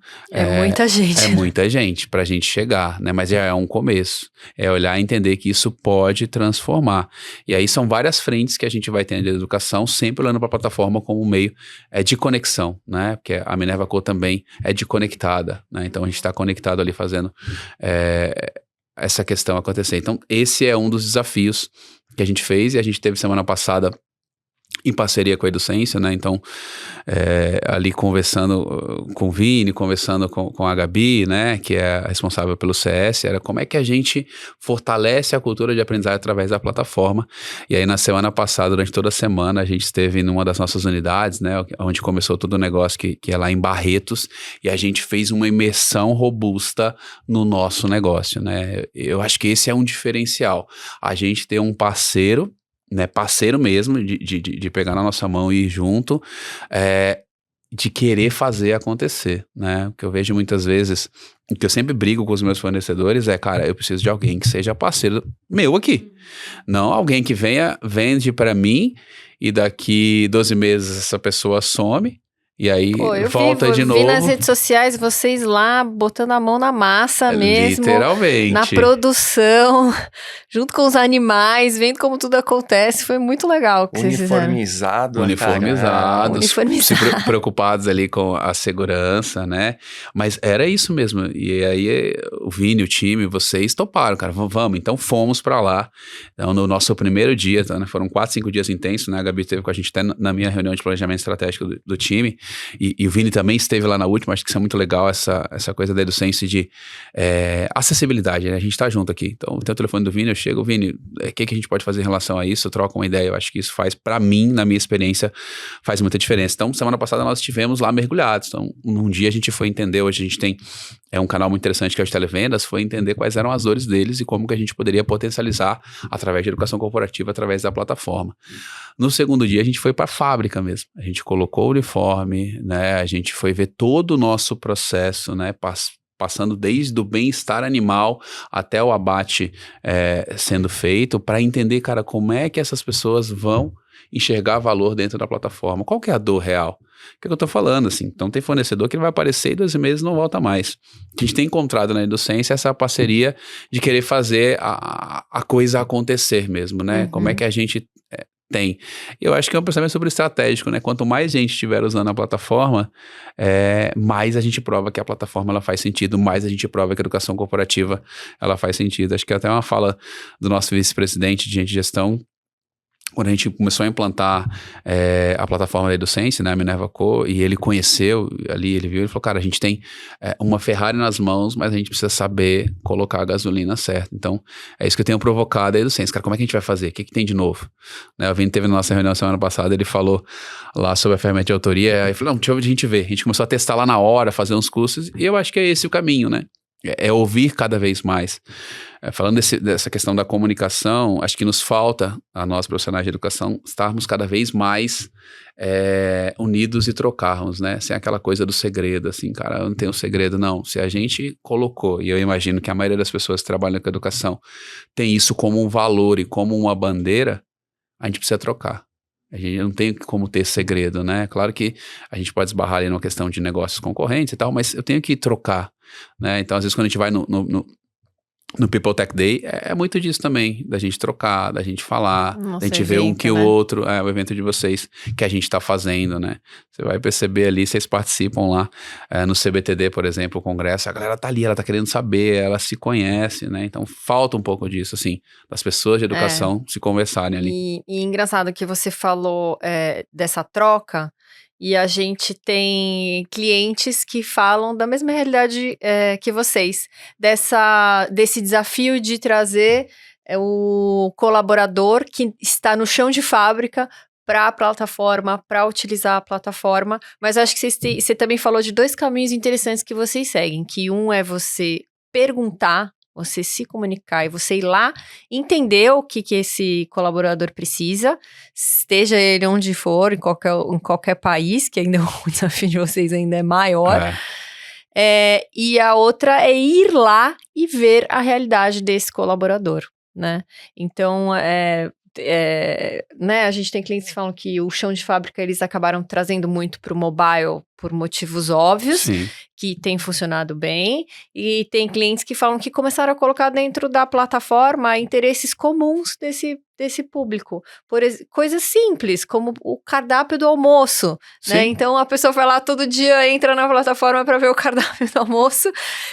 muita gente. É muita gente para a gente chegar, né? Mas já é um começo. É olhar e entender que isso pode transformar. E aí, são várias frentes que a gente vai ter de educação, sempre olhando para a plataforma como um meio de conexão, né? Porque a Minerva Co também é de conectada, né? Então, a gente está conectado ali fazendo... essa questão acontecer. Então, esse é um dos desafios que a gente fez e a gente teve semana passada em parceria com a Educência, né? Então, ali conversando com o Vini, conversando com a Gabi, né? Que é a responsável pelo CS, era como é que a gente fortalece a cultura de aprendizagem através da plataforma. E aí, na semana passada, durante toda a semana, a gente esteve numa das nossas unidades, né? Onde começou todo o negócio que é lá em Barretos, e a gente fez uma imersão robusta no nosso negócio, né? Eu acho que esse é um diferencial. A gente ter um parceiro, né, parceiro mesmo, de pegar na nossa mão e ir junto, de querer fazer acontecer, né? O que eu vejo muitas vezes, o que eu sempre brigo com os meus fornecedores cara, eu preciso de alguém que seja parceiro meu aqui. Não alguém que vende para mim e daqui 12 meses essa pessoa some. E aí volta de novo. Eu vi nas redes sociais vocês lá botando a mão na massa mesmo. Literalmente. Na produção, junto com os animais, vendo como tudo acontece. Foi muito legal o que vocês fizeram. Uniformizados. Se preocupados ali com a segurança, né? Mas era isso mesmo. E aí o Vini, o time, vocês toparam, cara. Vamos. Então fomos pra lá. Então, no nosso primeiro dia, né? Foram 4, 5 dias intensos, né? A Gabi esteve com a gente até na minha reunião de planejamento estratégico do time. E o Vini também esteve lá na última. Acho que isso é muito legal, essa coisa da Educência de acessibilidade, né? A gente tá junto aqui. Então, tem o telefone do Vini, eu chego, Vini, o que a gente pode fazer em relação a isso? Eu troco uma ideia, eu acho que isso faz, pra mim, na minha experiência, faz muita diferença. Então, semana passada nós estivemos lá mergulhados. Então, num dia a gente foi entender, hoje a gente tem um canal muito interessante que é o de televendas, foi entender quais eram as dores deles e como que a gente poderia potencializar através de educação corporativa, através da plataforma. No segundo dia, a gente foi para a fábrica mesmo. A gente colocou o uniforme, né? A gente foi ver todo o nosso processo, né? Passando desde o bem-estar animal até o abate sendo feito, para entender, cara, como é que essas pessoas vão enxergar valor dentro da plataforma. Qual que é a dor real? O que eu tô falando, assim? Então, tem fornecedor que ele vai aparecer e 12 meses não volta mais. A gente tem encontrado na Educência essa parceria de querer fazer a coisa acontecer mesmo, né? Como é que a gente tem. Eu acho que é um pensamento sobre estratégico, né? Quanto mais gente estiver usando a plataforma, mais a gente prova que a plataforma ela faz sentido, mais a gente prova que a educação corporativa ela faz sentido. Acho que até uma fala do nosso vice-presidente de gestão, quando a gente começou a implantar a plataforma da Educência, né, a Minerva Co, e ele conheceu ali, ele viu, ele falou, cara, a gente tem uma Ferrari nas mãos, mas a gente precisa saber colocar a gasolina certa. Então, é isso que eu tenho provocado a Educência. Cara, como é que a gente vai fazer? O que tem de novo? Né, o Vini teve na nossa reunião semana passada, ele falou lá sobre a ferramenta de autoria, aí falou, não, deixa a gente ver. A gente começou a testar lá na hora, fazer uns cursos, e eu acho que é esse o caminho, né? É ouvir cada vez mais. Falando dessa questão da comunicação, acho que nos falta, a nós profissionais de educação, estarmos cada vez mais unidos e trocarmos, né? Sem aquela coisa do segredo, assim, cara, eu não tenho segredo, não. Se a gente colocou, e eu imagino que a maioria das pessoas que trabalham com educação tem isso como um valor e como uma bandeira, a gente precisa trocar. A gente não tem como ter segredo, né? Claro que a gente pode esbarrar ali numa questão de negócios concorrentes e tal, mas eu tenho que trocar, né? Então, às vezes, quando a gente vai no People Tech Day, é muito disso também, da gente trocar, da gente falar, Nosso da gente ver um evento, que né? o outro, o evento de vocês, que a gente tá fazendo, né? Você vai perceber ali, vocês participam lá, no CBTD, por exemplo, o congresso, a galera tá ali, ela tá querendo saber, ela se conhece, né? Então falta um pouco disso, assim, das pessoas de educação se conversarem ali. E engraçado que você falou dessa troca, e a gente tem clientes que falam da mesma realidade que vocês, desse desafio de trazer o colaborador que está no chão de fábrica para a plataforma, para utilizar a plataforma, mas acho que você também falou de 2 caminhos interessantes que vocês seguem, que um é você perguntar, você se comunicar e você ir lá entender o que esse colaborador precisa, esteja ele onde for, em qualquer país, que ainda o desafio de vocês ainda é maior. E a outra é ir lá e ver a realidade desse colaborador, né? Então, né, a gente tem clientes que falam que o chão de fábrica eles acabaram trazendo muito para o mobile por motivos óbvios, Sim. que tem funcionado bem, e tem clientes que falam que começaram a colocar dentro da plataforma interesses comuns desse público, coisas simples, como o cardápio do almoço, né? Então a pessoa vai lá todo dia, entra na plataforma para ver o cardápio do almoço,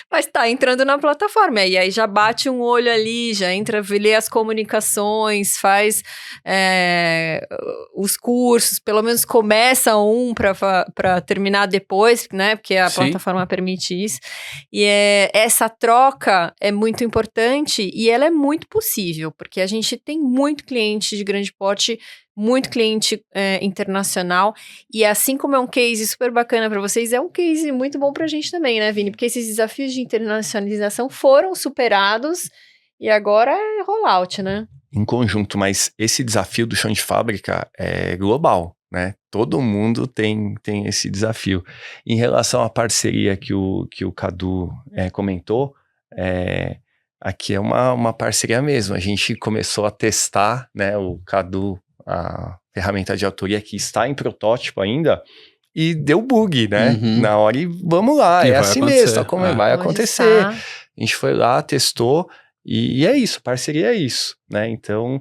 mas tá entrando na plataforma, e aí já bate um olho ali, já entra, lê as comunicações, faz os cursos, pelo menos começa um para terminar depois, né? Porque a plataforma permite isso. E essa troca é muito importante e ela é muito possível, porque a gente tem muito cliente de grande porte, muito cliente internacional, e assim como é um case super bacana para vocês, é um case muito bom para a gente também, né, Vini? Porque esses desafios de internacionalização foram superados e agora é rollout, né? Em conjunto, mas esse desafio do chão de fábrica é global, né? Todo mundo tem esse desafio. Em relação à parceria que o Cadu comentou, aqui é uma parceria mesmo. A gente começou a testar, né? O Cadu, a ferramenta de autoria que está em protótipo ainda, e deu bug, né? Na hora, e vamos lá, assim mesmo, tá como vai acontecer. A gente foi lá, testou, e é isso, parceria é isso, né? Então,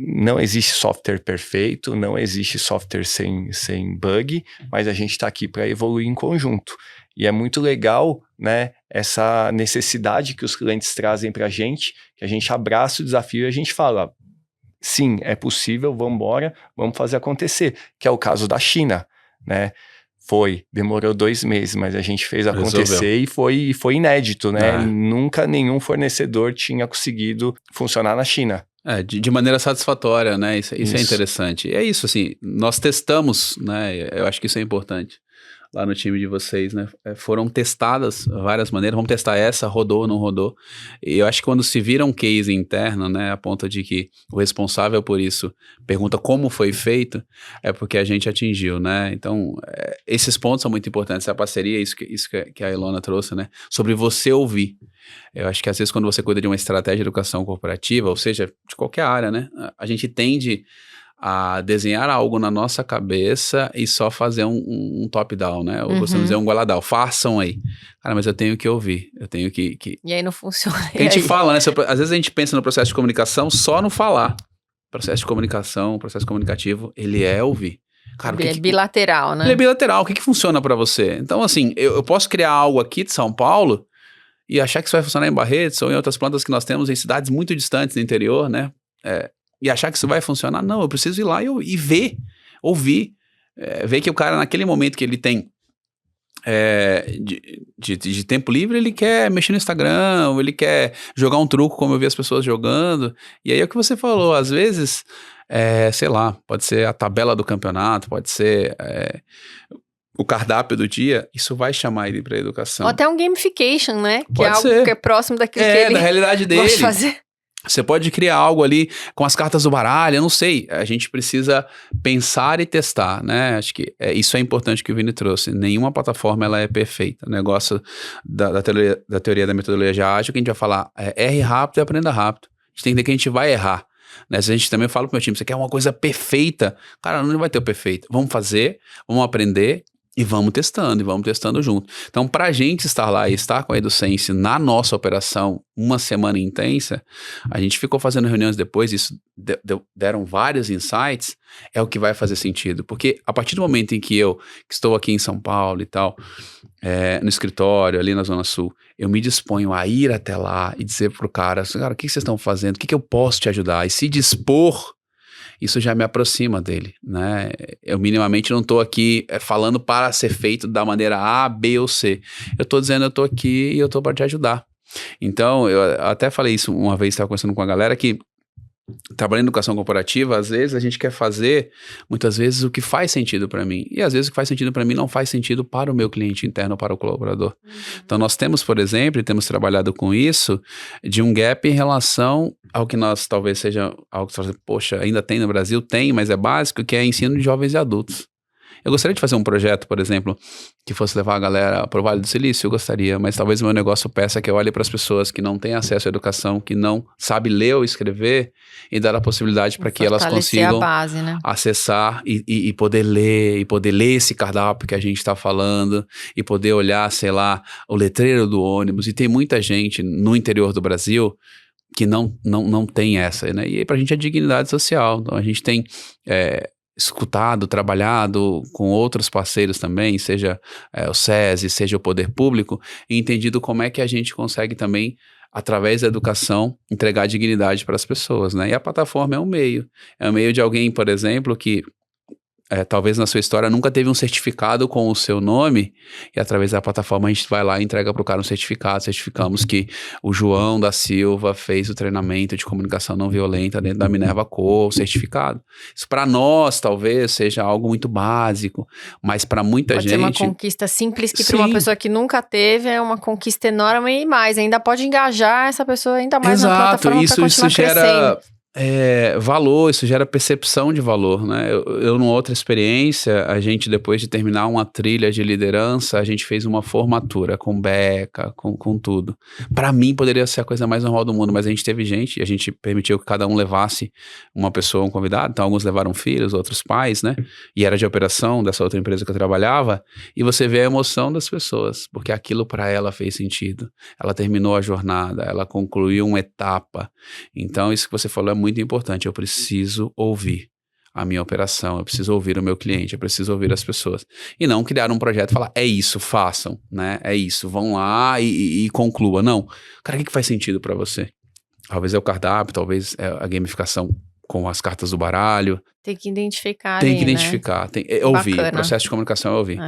não existe software perfeito, não existe software sem bug, mas a gente está aqui para evoluir em conjunto. E é muito legal, né, essa necessidade que os clientes trazem para a gente, que a gente abraça o desafio e a gente fala, sim, é possível, vamos embora, vamos fazer acontecer, que é o caso da China, né? Demorou 2 meses, mas a gente fez acontecer e foi inédito, né? Nunca nenhum fornecedor tinha conseguido funcionar na China. De maneira satisfatória, né? Isso é interessante. É isso, assim, nós testamos, né? Eu acho que isso é importante. Lá no time de vocês, né? Foram testadas várias maneiras. Vamos testar essa, rodou, não rodou. E eu acho que quando se vira um case interno, né? A ponto de que o responsável por isso pergunta como foi feito, é porque a gente atingiu, né? Então, esses pontos são muito importantes. A parceria, isso que a Ilona trouxe, né? Sobre você ouvir. Eu acho que às vezes quando você cuida de uma estratégia de educação corporativa, ou seja, de qualquer área, né? A gente tende a desenhar algo na nossa cabeça e só fazer um top-down, né? Ou gostamos de dizer um goela-down. Façam aí. Cara, mas eu tenho que ouvir. Eu tenho que... E aí não funciona. A gente fala, né? Às vezes a gente pensa no processo de comunicação só no falar. Processo de comunicação, processo comunicativo, ele é ouvir. Cara, bilateral, né? Ele é bilateral. O que funciona para você? Então, assim, eu posso criar algo aqui de São Paulo e achar que isso vai funcionar em Barretos ou em outras plantas que nós temos em cidades muito distantes do interior, né? E achar que isso vai funcionar. Não, eu preciso ir lá e ver, ouvir, ver que o cara naquele momento que ele tem de tempo livre, ele quer mexer no Instagram, ou ele quer jogar um truco como eu vi as pessoas jogando, e aí é o que você falou, às vezes, sei lá, pode ser a tabela do campeonato, pode ser o cardápio do dia, isso vai chamar ele para educação. Ou até um gamification, né? Que pode é algo ser. Que é próximo daquilo que ele da realidade dele. gosta de fazer. Você pode criar algo ali com as cartas do baralho, eu não sei. A gente precisa pensar e testar, né? Acho que isso é importante que o Vini trouxe. Nenhuma plataforma ela é perfeita. O negócio da teoria da metodologia ágil, que a gente vai falar, erre rápido e aprenda rápido. A gente tem que entender que a gente vai errar. Né? Se a gente também fala pro meu time, você quer uma coisa perfeita? Cara, não vai ter o perfeito. Vamos fazer, vamos aprender E vamos testando junto. Então, para a gente estar lá e estar com a EduSense na nossa operação, uma semana intensa, a gente ficou fazendo reuniões depois, isso deram vários insights, é o que vai fazer sentido. Porque a partir do momento em que que estou aqui em São Paulo e tal, no escritório, ali na Zona Sul, eu me disponho a ir até lá e dizer pro cara, o que vocês estão fazendo? O que eu posso te ajudar? E se dispor, isso já me aproxima dele, né? Eu minimamente não estou aqui falando para ser feito da maneira A, B ou C. Eu estou dizendo, eu estou aqui e eu estou para te ajudar. Então, eu até falei isso uma vez, estava conversando com a galera, que trabalhando em educação corporativa, às vezes a gente quer fazer, muitas vezes, o que faz sentido para mim. E às vezes o que faz sentido para mim não faz sentido para o meu cliente interno, para o colaborador. Então nós temos, por exemplo, e temos trabalhado com isso, de um gap em relação ao que nós talvez seja algo que você fala, poxa, ainda tem no Brasil? Tem, mas é básico, que é ensino de jovens e adultos. Eu gostaria de fazer um projeto, por exemplo, que fosse levar a galera para o Vale do Silício, eu gostaria, mas talvez o meu negócio peça que eu olhe para as pessoas que não têm acesso à educação, que não sabem ler ou escrever, e dar a possibilidade para que elas consigam a base, né? acessar e poder ler esse cardápio que a gente está falando, e poder olhar, sei lá, o letreiro do ônibus. E tem muita gente no interior do Brasil que não tem essa, né? E aí para a gente é dignidade social. Então a gente tem escutado, trabalhado com outros parceiros também, seja o SESI, seja o Poder Público, e entendido como é que a gente consegue também, através da educação, entregar dignidade para as pessoas, né? E a plataforma é um meio de alguém, por exemplo, que talvez na sua história nunca teve um certificado com o seu nome, e através da plataforma a gente vai lá e entrega para o cara um certificado, certificamos que o João da Silva fez o treinamento de comunicação não violenta dentro da Minerva Co, o certificado. Isso para nós talvez seja algo muito básico, mas para muita Pode gente... ser uma conquista simples que para uma pessoa que nunca teve é uma conquista enorme e mais, ainda pode engajar essa pessoa ainda mais na plataforma para continuar crescendo. Valor, isso gera percepção de valor, né? Eu numa outra experiência, a gente depois de terminar uma trilha de liderança, a gente fez uma formatura com beca, com tudo. Para mim poderia ser a coisa mais normal do mundo, mas a gente teve gente, e a gente permitiu que cada um levasse uma pessoa, um convidado, então alguns levaram filhos, outros pais, né? E era de operação dessa outra empresa que eu trabalhava, e você vê a emoção das pessoas, porque aquilo para ela fez sentido. Ela terminou a jornada, ela concluiu uma etapa. Então isso que você falou é muito importante, eu preciso ouvir a minha operação, eu preciso ouvir o meu cliente, eu preciso ouvir as pessoas. E não criar um projeto e falar, é isso, façam, né? É isso, vão lá e conclua. Não. Cara, o que faz sentido para você? Talvez é o cardápio, talvez é a gamificação com as cartas do baralho. Tem que identificar. Tem que identificar, né? Ouvir. O processo de comunicação é ouvir.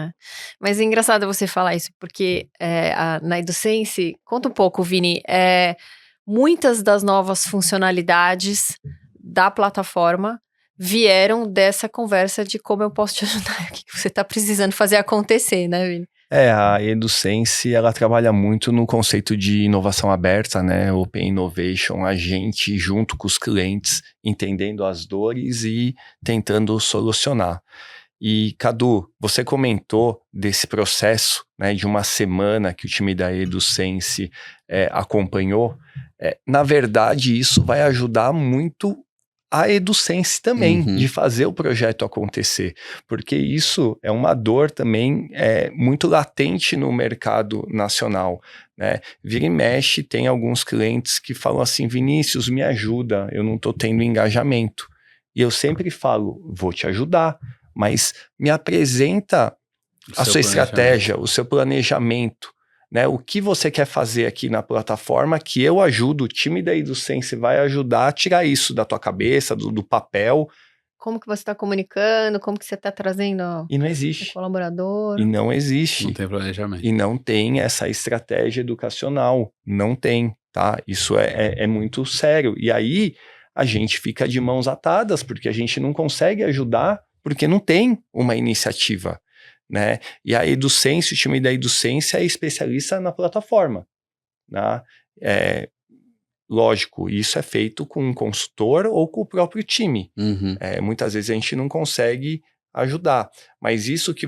Mas é engraçado você falar isso, porque na EduSense, conta um pouco, Vini, muitas das novas funcionalidades da plataforma vieram dessa conversa de como eu posso te ajudar, o que você está precisando fazer acontecer, né, Vini? A EduSense, ela trabalha muito no conceito de inovação aberta, né, Open Innovation, a gente junto com os clientes, entendendo as dores e tentando solucionar. E, Cadu, você comentou desse processo, né, de uma semana que o time da EduSense acompanhou. Na verdade, isso vai ajudar muito a EduSense também, de fazer o projeto acontecer, porque isso é uma dor também muito latente no mercado nacional, né? Vira e mexe, tem alguns clientes que falam assim, Vinícius, me ajuda, eu não estou tendo engajamento. E eu sempre falo, vou te ajudar, mas me apresenta a sua estratégia, o seu planejamento, né? O que você quer fazer aqui na plataforma que eu ajudo, o time da EduSense vai ajudar a tirar isso da tua cabeça, do papel. Como que você está comunicando, como que você está trazendo e não existe. o colaborador. E não existe. Não tem planejamento. E não tem essa estratégia educacional, não tem, tá? Isso é muito sério. E aí a gente fica de mãos atadas, porque a gente não consegue ajudar, porque não tem uma iniciativa, né? E a EduSense, o time da EduSense é especialista na plataforma, né? Lógico, isso é feito com um consultor ou com o próprio time. Muitas vezes a gente não consegue ajudar, mas isso que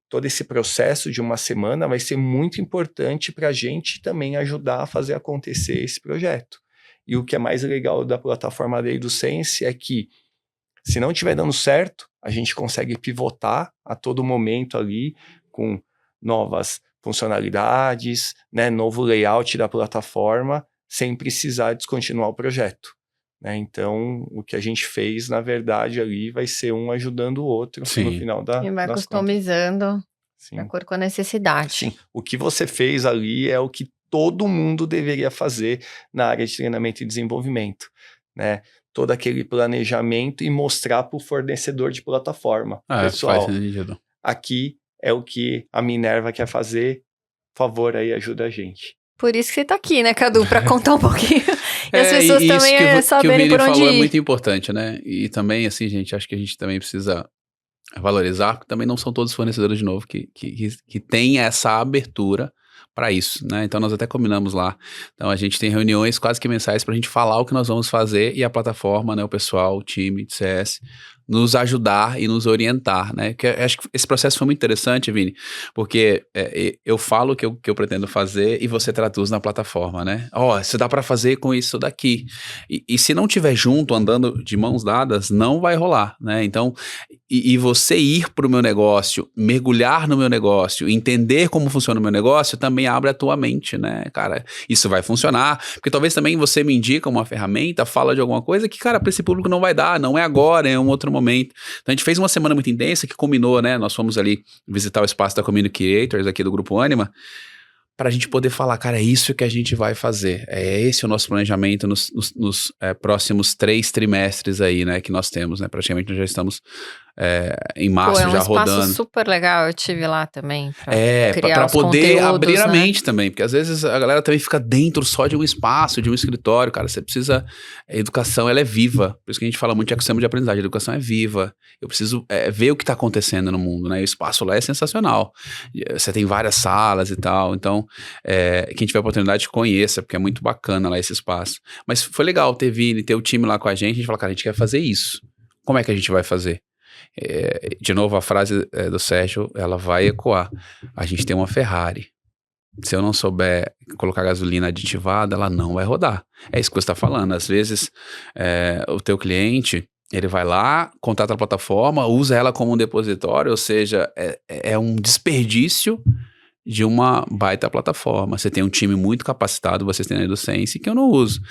todo esse processo de uma semana vai ser muito importante para a gente também ajudar a fazer acontecer esse projeto. E o que é mais legal da plataforma da EduSense é que Se não estiver dando certo, a gente consegue pivotar a todo momento ali com novas funcionalidades, né, novo layout da plataforma, sem precisar descontinuar o projeto. Né? Então, o que a gente fez, na verdade, ali vai ser um ajudando o outro no final E vai das customizando Sim. de acordo com a necessidade. Sim, o que você fez ali é o que todo mundo deveria fazer na área de treinamento e desenvolvimento, né? Todo aquele planejamento e mostrar para o fornecedor de plataforma. Pessoal, faz sentido. Aqui é o que a Minerva quer fazer, por favor, aí ajuda a gente. Por isso que você tá aqui, né, Cadu? Para contar um pouquinho. E as pessoas também saberem por onde ir. O que o Vini falou é muito importante, né? E também, assim, gente, acho que a gente também precisa valorizar, porque também não são todos os fornecedores, de novo, que têm essa abertura para isso, né? Então nós até combinamos lá. Então a gente tem reuniões quase que mensais para a gente falar o que nós vamos fazer e a plataforma, né, o pessoal, o time de CS, nos ajudar e nos orientar, né? Que eu acho que esse processo foi muito interessante, Vini, porque eu falo o que eu pretendo fazer e você traduz na plataforma, né? Isso dá para fazer com isso daqui. E se não tiver junto, andando de mãos dadas, não vai rolar, né? Então, e você ir para o meu negócio, mergulhar no meu negócio, entender como funciona o meu negócio, também abre a tua mente, né, cara? Isso vai funcionar, porque talvez também você me indica uma ferramenta, fala de alguma coisa que, cara, para esse público não vai dar, não é agora, é um outro momento. Então a gente fez uma semana muito intensa que culminou, né? Nós fomos ali visitar o espaço da Community Creators aqui do Grupo Anima, para a gente poder falar, cara, é isso que a gente vai fazer. É esse o nosso planejamento nos próximos 3 trimestres aí, né, que nós temos, né? Praticamente nós já estamos em março já rodando. É um espaço super legal, eu tive lá também. Para poder abrir a mente também, porque às vezes a galera também fica dentro só de um espaço, de um escritório, cara, você precisa, a educação ela é viva, por isso que a gente fala muito de ecossistema de aprendizagem, a educação é viva, eu preciso ver o que está acontecendo no mundo, né, e o espaço lá é sensacional, você tem várias salas e tal, então, quem tiver oportunidade conheça, porque é muito bacana lá esse espaço, mas foi legal ter Vini, ter o time lá com a gente fala, cara, a gente quer fazer isso, como é que a gente vai fazer? De novo, a frase do Sérgio, ela vai ecoar. A gente tem uma Ferrari. Se eu não souber colocar gasolina aditivada, ela não vai rodar. É isso que você está falando. Às vezes, o teu cliente, ele vai lá, contrata a plataforma, usa ela como um depositório, ou seja, é um desperdício de uma baita plataforma. Você tem um time muito capacitado, vocês têm a EduSense, que eu não uso.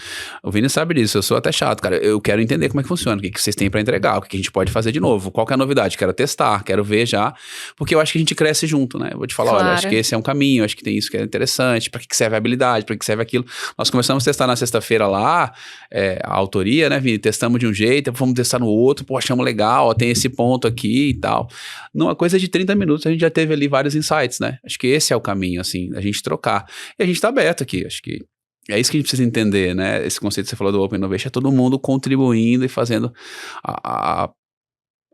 O Vini sabe disso, eu sou até chato, cara. Eu quero entender como é que funciona, o que vocês têm para entregar, o que a gente pode fazer de novo, qual que é a novidade, quero testar, quero ver já, porque eu acho que a gente cresce junto, né? Eu vou te falar, olha, acho que esse é um caminho, acho que tem isso que é interessante, para que serve a habilidade, para que serve aquilo. Nós começamos a testar na sexta-feira lá, a autoria, né, Vini? Testamos de um jeito, vamos testar no outro, pô, achamos legal, tem esse ponto aqui e tal. Numa coisa de 30 minutos, a gente já teve ali vários insights, né? Acho que esse é o caminho, assim, a gente trocar. E a gente tá aberto aqui, acho que é isso que a gente precisa entender, né? Esse conceito que você falou do Open Innovation, é todo mundo contribuindo e fazendo a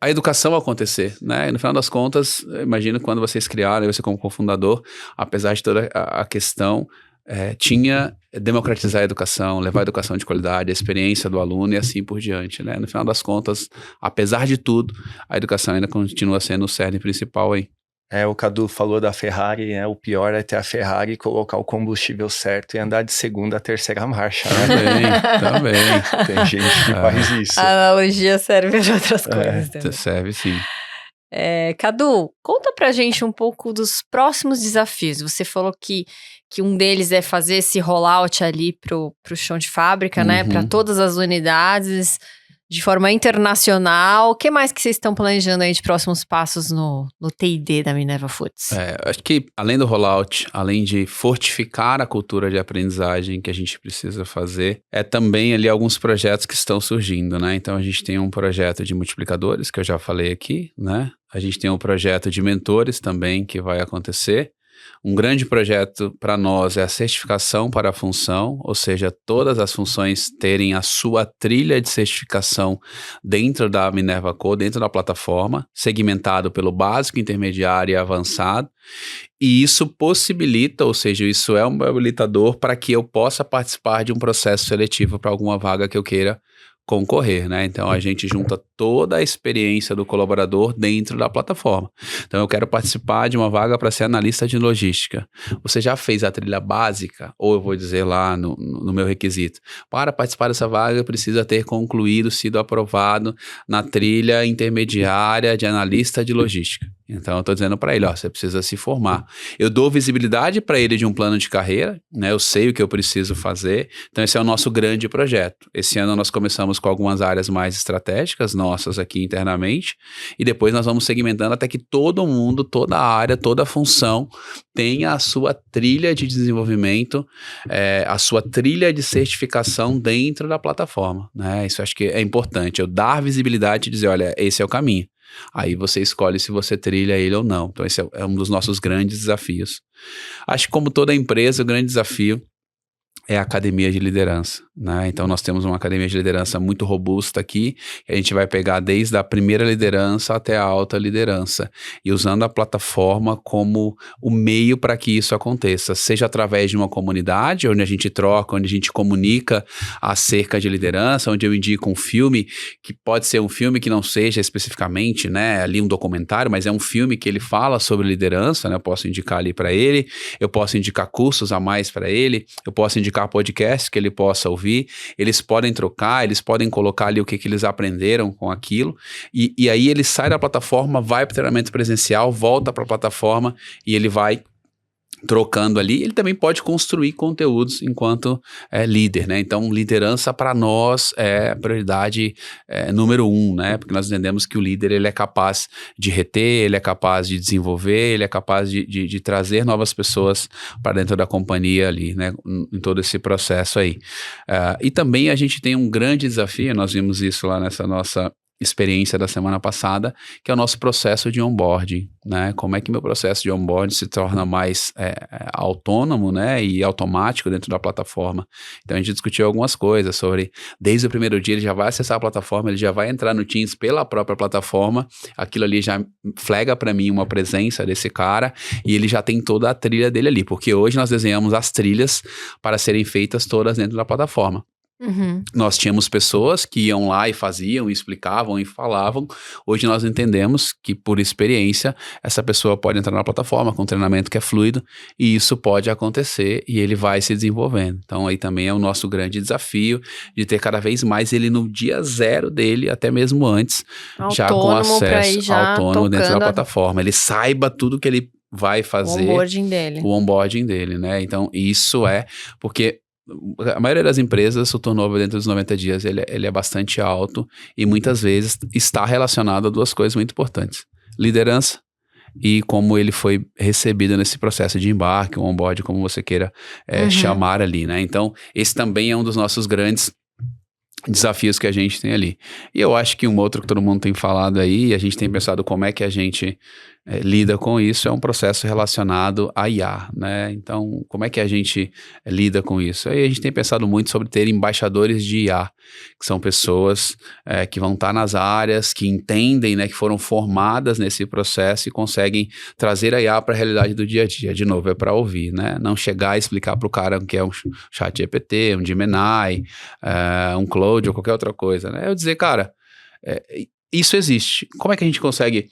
educação acontecer, né? E no final das contas, imagino quando vocês criaram, você como cofundador, apesar de toda a questão, tinha democratizar a educação, levar a educação de qualidade, a experiência do aluno e assim por diante, né? No final das contas, apesar de tudo, a educação ainda continua sendo o cerne principal aí. O Cadu falou da Ferrari, né? O pior é ter a Ferrari, colocar o combustível certo e andar de segunda a terceira marcha, né? Também. Tem gente que faz isso. A analogia serve para outras coisas também. Serve sim. Cadu, conta pra gente um pouco dos próximos desafios. Você falou que um deles é fazer esse rollout ali pro chão de fábrica, né? Para todas as unidades, de forma internacional. O que mais que vocês estão planejando aí de próximos passos no T&D da Minerva Foods? Acho que além do rollout, além de fortificar a cultura de aprendizagem que a gente precisa fazer, também ali alguns projetos que estão surgindo, né? Então a gente tem um projeto de multiplicadores, que eu já falei aqui, né? A gente tem um projeto de mentores também que vai acontecer. Um grande projeto para nós é a certificação para a função, ou seja, todas as funções terem a sua trilha de certificação dentro da Minerva Co, dentro da plataforma, segmentado pelo básico, intermediário e avançado. E isso possibilita, ou seja, isso é um habilitador para que eu possa participar de um processo seletivo para alguma vaga que eu queira concorrer, né? Então a gente junta toda a experiência do colaborador dentro da plataforma. Então eu quero participar de uma vaga para ser analista de logística. Você já fez a trilha básica? Ou eu vou dizer lá no meu requisito, para participar dessa vaga precisa ter concluído, sido aprovado na trilha intermediária de analista de logística. Então eu estou dizendo para ele, ó, você precisa se formar. Eu dou visibilidade para ele de um plano de carreira, né? Eu sei o que eu preciso fazer. Então esse é o nosso grande projeto. Esse ano nós começamos com algumas áreas mais estratégicas nossas aqui internamente e depois nós vamos segmentando até que todo mundo, toda a área, toda a função tenha a sua trilha de desenvolvimento, a sua trilha de certificação dentro da plataforma, né? Isso acho que é importante. Eu dar visibilidade e dizer, olha, esse é o caminho. Aí você escolhe se você trilha ele ou não. Então esse é um dos nossos grandes desafios. Acho que como toda empresa, o grande desafio é a academia de liderança, né? Então nós temos uma academia de liderança muito robusta aqui, que a gente vai pegar desde a primeira liderança até a alta liderança, e usando a plataforma como o meio para que isso aconteça, seja através de uma comunidade, onde a gente troca, onde a gente comunica acerca de liderança, onde eu indico um filme, que pode ser um filme que não seja especificamente, né, ali um documentário, mas é um filme que ele fala sobre liderança, né? Eu posso indicar ali para ele, eu posso indicar cursos a mais para ele, eu posso indicar podcast que ele possa ouvir, eles podem trocar, eles podem colocar ali o que eles aprenderam com aquilo, e aí ele sai da plataforma, vai para o treinamento presencial, volta para a plataforma e ele vai trocando ali. Ele também pode construir conteúdos enquanto líder, né? Então, liderança para nós é prioridade número 1, né? Porque nós entendemos que o líder, ele é capaz de reter, ele é capaz de desenvolver, ele é capaz de trazer novas pessoas para dentro da companhia ali, né? Em todo esse processo aí. E também a gente tem um grande desafio, nós vimos isso lá nessa nossa experiência da semana passada, que é o nosso processo de onboarding, né? Como é que meu processo de onboarding se torna mais autônomo, né? E automático dentro da plataforma. Então a gente discutiu algumas coisas sobre, desde o primeiro dia ele já vai acessar a plataforma, ele já vai entrar no Teams pela própria plataforma, aquilo ali já flaga para mim uma presença desse cara e ele já tem toda a trilha dele ali, porque hoje nós desenhamos as trilhas para serem feitas todas dentro da plataforma. Uhum. Nós tínhamos pessoas que iam lá e faziam, e explicavam e falavam. Hoje nós entendemos que, por experiência, essa pessoa pode entrar na plataforma com um treinamento que é fluido e isso pode acontecer e ele vai se desenvolvendo. Então aí também é o nosso grande desafio de ter cada vez mais ele no dia zero dele, até mesmo antes, Autônomo, já com acesso já autônomo dentro da tocando plataforma. Ele saiba tudo que ele vai fazer. o onboarding dele, né? Então isso porque a maioria das empresas, o turnover dentro dos 90 dias, ele é bastante alto e muitas vezes está relacionado a duas coisas muito importantes. Liderança e como ele foi recebido nesse processo de embarque, o onboard, como você queira chamar ali, né? Então, esse também é um dos nossos grandes desafios que a gente tem ali. E eu acho que um outro que todo mundo tem falado aí, e a gente tem pensado como é que a gente lida com isso, é um processo relacionado a IA, né? Então, como é que a gente lida com isso? Aí a gente tem pensado muito sobre ter embaixadores de IA, que são pessoas que vão estar nas áreas, que entendem, né, que foram formadas nesse processo e conseguem trazer a IA para a realidade do dia a dia. De novo, é para ouvir, né? Não chegar e explicar para o cara o que é um chat GPT, um Gemini, um Claude ou qualquer outra coisa, né? Eu dizer, cara, isso existe. Como é que a gente consegue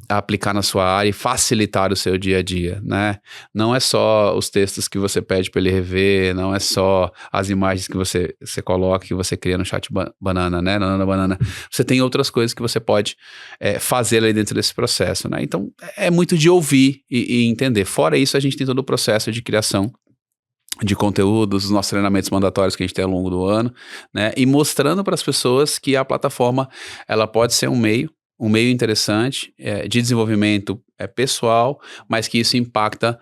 aplicar na sua área e facilitar o seu dia a dia, né? Não é só os textos que você pede para ele rever, não é só as imagens que você coloca, que você cria no chat banana, né? Banana. Você tem outras coisas que você pode fazer ali dentro desse processo, né? Então, é muito de ouvir e entender. Fora isso, a gente tem todo o processo de criação de conteúdos, os nossos treinamentos mandatórios que a gente tem ao longo do ano, né? E mostrando para as pessoas que a plataforma, ela pode ser um meio interessante de desenvolvimento pessoal, mas que isso impacta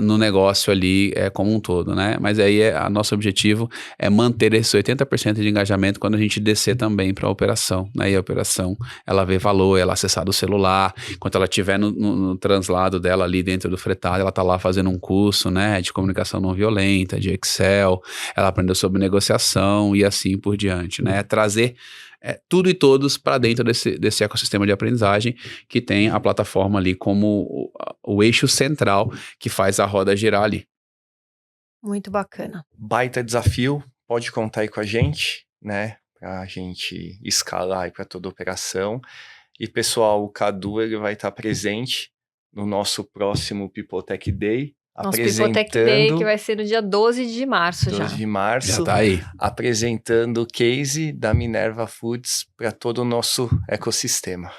no negócio ali como um todo, né? Mas aí nosso objetivo é manter esse 80% de engajamento quando a gente descer também para a operação, né? E a operação, ela vê valor, ela acessar do celular, enquanto ela estiver no translado dela ali dentro do fretado, ela tá lá fazendo um curso, né? De comunicação não violenta, de Excel, ela aprendeu sobre negociação e assim por diante, né? Trazer tudo e todos para dentro desse ecossistema de aprendizagem que tem a plataforma ali como o eixo central que faz a roda girar ali. Muito bacana. Baita desafio, pode contar aí com a gente, né? para a gente escalar para toda a operação. E, pessoal, o Cadu ele vai estar presente no nosso próximo Pipotech Day. Nosso Pipotech Day, que vai ser no dia 12 de março 12 de março. Já tá aí. Apresentando o case da Minerva Foods para todo o nosso ecossistema.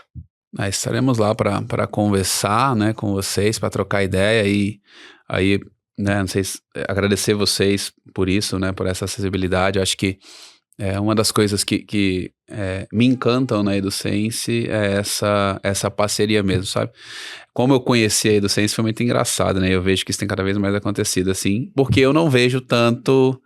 Estaremos lá para conversar, né, com vocês, para trocar ideia e aí, né, não sei, agradecer vocês por isso, né, por essa acessibilidade. Acho que uma das coisas que me encantam na EduSense é essa parceria mesmo, sabe? Como eu conheci a EduSense foi muito engraçado, né? Eu vejo que isso tem cada vez mais acontecido, assim, porque eu não vejo tanta,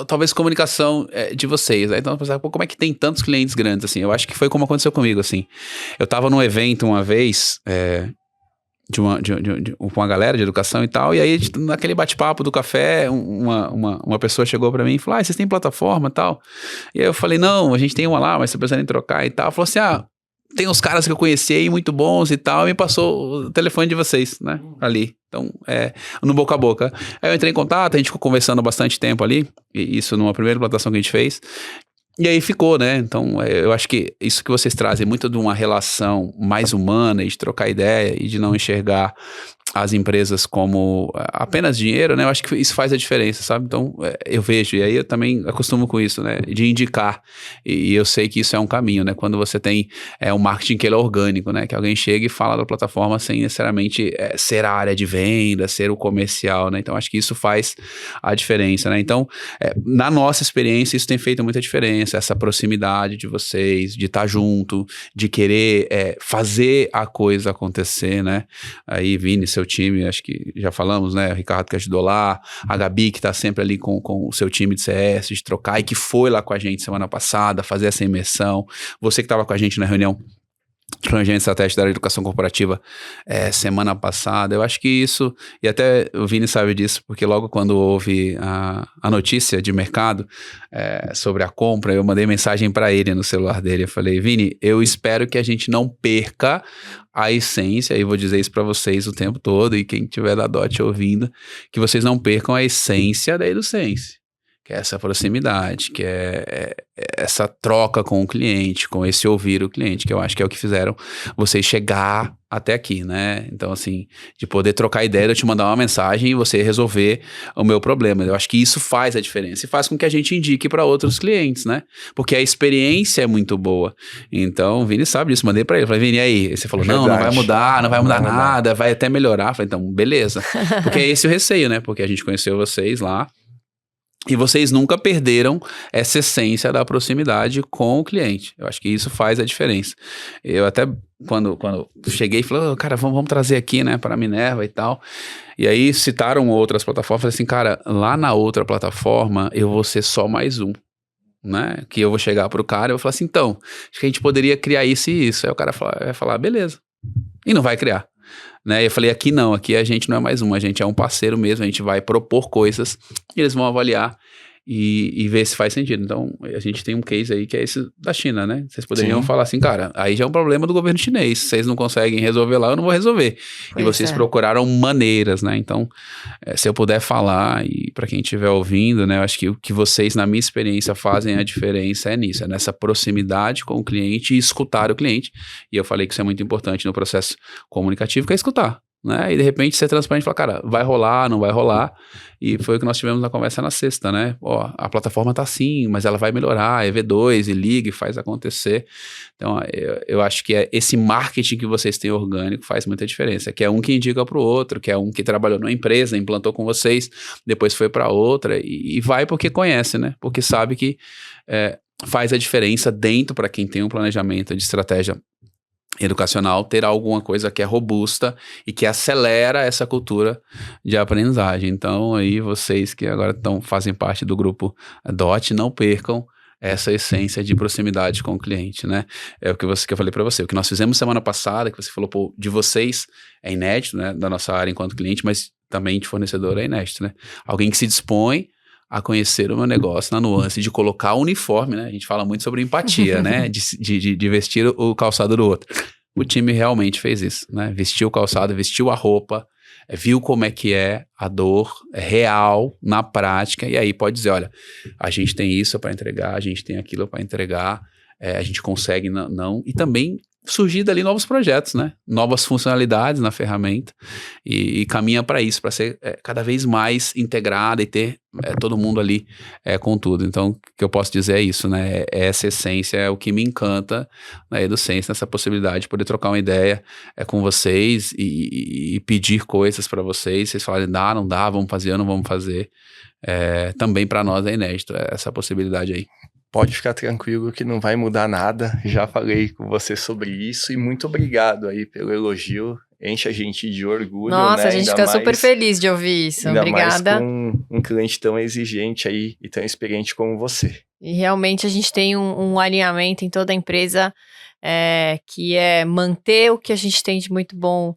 talvez, comunicação de vocês. Né? Então, como é que tem tantos clientes grandes, assim? Eu acho que foi como aconteceu comigo, assim. Eu tava num evento uma vez, com uma galera de educação e tal, e aí naquele bate-papo do café, uma pessoa chegou pra mim e falou, vocês têm plataforma e tal? E aí eu falei, não, a gente tem uma lá, mas você precisa trocar e tal. Falou assim, tem uns caras que eu conheci aí muito bons e tal, e me passou o telefone de vocês, né, ali. Então, no boca a boca. Aí eu entrei em contato, a gente ficou conversando bastante tempo ali, e isso numa primeira implantação que a gente fez. E aí ficou, né? Então, eu acho que isso que vocês trazem muito de uma relação mais humana e de trocar ideia e de não enxergar as empresas como apenas dinheiro, né? Eu acho que isso faz a diferença, sabe? Então, eu vejo, e aí eu também acostumo com isso, né? De indicar, e eu sei que isso é um caminho, né? Quando você tem um marketing que ele é orgânico, né? Que alguém chega e fala da plataforma sem necessariamente ser a área de venda, ser o comercial, né? Então, acho que isso faz a diferença, né? Então, na nossa experiência, isso tem feito muita diferença, essa proximidade de vocês, de estar junto, de querer fazer a coisa acontecer, né? Aí, Vini, seu time, acho que já falamos, né? O Ricardo que ajudou lá, a Gabi que tá sempre ali com o seu time de CS, de trocar, e que foi lá com a gente semana passada, fazer essa imersão. Você que estava com a gente na reunião planejamento estratégico da educação corporativa semana passada, eu acho que isso, e até o Vini sabe disso, porque logo quando houve a notícia de mercado sobre a compra, eu mandei mensagem para ele no celular dele, eu falei, Vini, eu espero que a gente não perca a essência, e vou dizer isso para vocês o tempo todo, e quem tiver da DOT ouvindo, que vocês não percam a essência da EduSense, que é essa proximidade, que é essa troca com o cliente, com esse ouvir o cliente, que eu acho que é o que fizeram vocês chegar até aqui, né? Então, assim, de poder trocar ideia, eu te mandar uma mensagem e você resolver o meu problema. Eu acho que isso faz a diferença e faz com que a gente indique para outros clientes, né? Porque a experiência é muito boa. Então, o Vini sabe disso, mandei para ele. Falei, Vini, e aí? Você falou, não vai mudar nada, vai até melhorar. Falei, então, beleza. Porque é esse o receio, né? Porque a gente conheceu vocês lá, e vocês nunca perderam essa essência da proximidade com o cliente. Eu acho que isso faz a diferença. Eu até, quando cheguei, falei, cara, vamos trazer aqui, né, para a Minerva e tal. E aí citaram outras plataformas. Falei assim, cara, lá na outra plataforma eu vou ser só mais um, né? Que eu vou chegar pro cara e vou falar assim, então, acho que a gente poderia criar isso e isso. Aí o cara vai falar, beleza. E não vai criar. Né? Eu falei, aqui não, aqui a gente não é mais um, a gente é um parceiro mesmo, a gente vai propor coisas e eles vão avaliar e ver se faz sentido. Então, a gente tem um case aí que é esse da China, né? Vocês poderiam falar assim, cara, aí já é um problema do governo chinês, se vocês não conseguem resolver lá, eu não vou resolver. Pois e vocês procuraram maneiras, né? Então, se eu puder falar, e para quem estiver ouvindo, né, eu acho que o que vocês, na minha experiência, fazem a diferença é nisso, é nessa proximidade com o cliente e escutar o cliente. E eu falei que isso é muito importante no processo comunicativo, que é escutar. Né? E de repente ser transparente e falar, cara, vai rolar, não vai rolar. E foi o que nós tivemos na conversa na sexta, né? A plataforma tá assim, mas ela vai melhorar, é V2, e liga e faz acontecer. Então, eu acho que esse marketing que vocês têm orgânico faz muita diferença, que é um que indica pro outro, que é um que trabalhou numa empresa, implantou com vocês, depois foi para outra, e vai porque conhece, né? Porque sabe que faz a diferença dentro, para quem tem um planejamento de estratégia educacional, ter alguma coisa que é robusta e que acelera essa cultura de aprendizagem. Então, aí vocês que agora fazem parte do grupo DOT, não percam essa essência de proximidade com o cliente, né? É o que eu falei para você, o que nós fizemos semana passada, que você falou, pô, de vocês é inédito, né? Da nossa área enquanto cliente, mas também de fornecedor é inédito, né? Alguém que se dispõe a conhecer o meu negócio na nuance de colocar o uniforme, né? A gente fala muito sobre empatia, né? De vestir o calçado do outro. O time realmente fez isso, né? Vestiu o calçado, vestiu a roupa viu como é que é a dor real, na prática, e aí pode dizer, olha, a gente tem isso para entregar, a gente tem aquilo para entregar, a gente consegue não, e também surgir dali novos projetos, né? Novas funcionalidades na ferramenta e caminha para isso, para ser cada vez mais integrada e ter todo mundo ali com tudo. Então, o que eu posso dizer é isso, né? Essa essência é o que me encanta na Edusense, nessa possibilidade de poder trocar uma ideia com vocês e pedir coisas para vocês falarem, dá, não dá, vamos fazer ou não vamos fazer. Também para nós é inédito essa possibilidade aí. Pode ficar tranquilo que não vai mudar nada. Já falei com você sobre isso e muito obrigado aí pelo elogio. Enche a gente de orgulho, Nossa, né? a gente fica super feliz de ouvir isso. Ainda Obrigada. mais com um cliente tão exigente aí e tão experiente como você. E realmente a gente tem um alinhamento em toda a empresa que é manter o que a gente tem de muito bom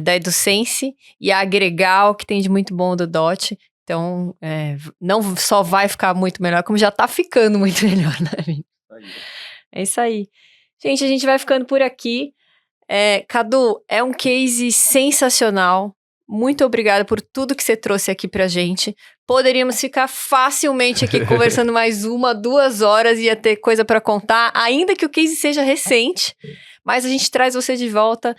da Edusense e agregar o que tem de muito bom do DOT. Então, não só vai ficar muito melhor, como já tá ficando muito melhor, né, Vini? É isso aí. Gente, a gente vai ficando por aqui. Cadu, é um case sensacional. Muito obrigada por tudo que você trouxe aqui pra gente. Poderíamos ficar facilmente aqui conversando mais 1-2 horas, ia ter coisa pra contar, ainda que o case seja recente. Mas a gente traz você de volta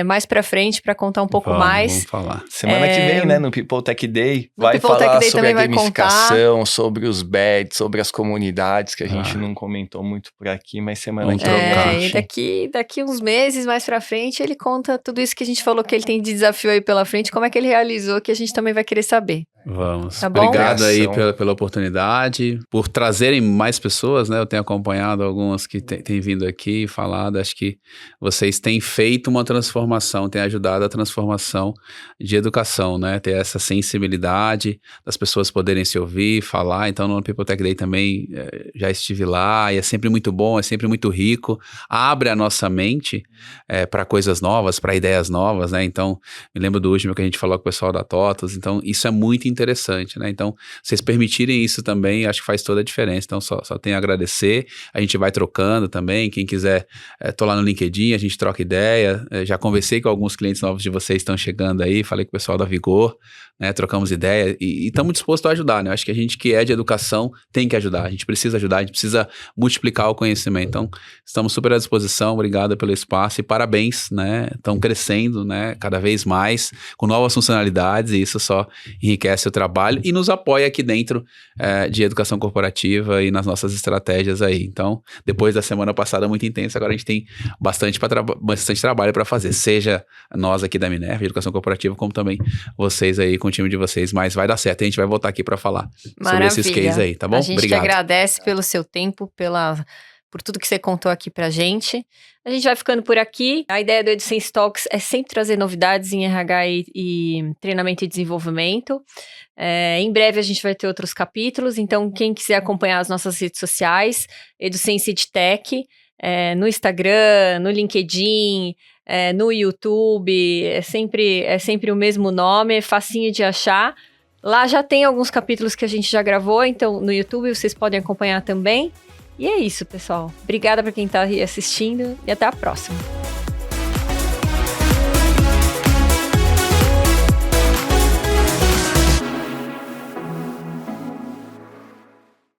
mais pra frente pra contar um pouco mais. Vamos falar. Semana que vem, né, no People Tech Day, No vai People falar Tech Day sobre a também vai gamificação, sobre os badges, sobre as comunidades, que a gente não comentou muito por aqui, mas semana Vamos que vem. trocar. E daqui uns meses mais pra frente, ele conta tudo isso que a gente falou que ele tem de desafio aí pela frente, como é que ele realizou, que a gente também vai querer saber. Vamos. Tá bom? Obrigado aí pela oportunidade, por trazerem mais pessoas, né? Eu tenho acompanhado algumas que têm vindo aqui e falado, acho que vocês têm feito uma transformação, têm ajudado a transformação de educação, né? Ter essa sensibilidade das pessoas poderem se ouvir, falar. Então, no People Tech Day também já estive lá e é sempre muito bom, é sempre muito rico. Abre a nossa mente para coisas novas, para ideias novas, né? Então, me lembro do último que a gente falou com o pessoal da TOTUS. Então, isso é muito interessante, né? Então, vocês permitirem isso também, acho que faz toda a diferença. Então, só tenho a agradecer. A gente vai trocando também. Quem quiser, tô lá no LinkedIn, a gente troca ideia. Já conversei com alguns clientes novos de vocês que estão chegando aí, falei com o pessoal da Vigor, né? Trocamos ideia e estamos dispostos a ajudar, né? Acho que a gente que é de educação tem que ajudar. A gente precisa ajudar, a gente precisa multiplicar o conhecimento. Então, estamos super à disposição. Obrigado pelo espaço e parabéns, né? Estão crescendo, né? Cada vez mais, com novas funcionalidades e isso só enriquece o trabalho e nos apoia aqui dentro de educação corporativa e nas nossas estratégias aí. Então, depois da semana passada muito intensa, agora a gente tem bastante trabalho para fazer, seja nós aqui da Minerva, de educação corporativa, como também vocês aí com o time de vocês, mas vai dar certo. A gente vai voltar aqui para falar sobre esses cases aí, tá bom? A gente Obrigado. agradece pelo seu tempo, por tudo que você contou aqui pra gente. A gente vai ficando por aqui. A ideia do Edusense Talks é sempre trazer novidades em RH e treinamento e desenvolvimento. Em breve a gente vai ter outros capítulos, então quem quiser acompanhar as nossas redes sociais, Edusense EdTech, no Instagram, no LinkedIn, no YouTube, é sempre o mesmo nome, é facinho de achar. Lá já tem alguns capítulos que a gente já gravou, então no YouTube vocês podem acompanhar também. E é isso, pessoal. Obrigada para quem tá aí assistindo e até a próxima.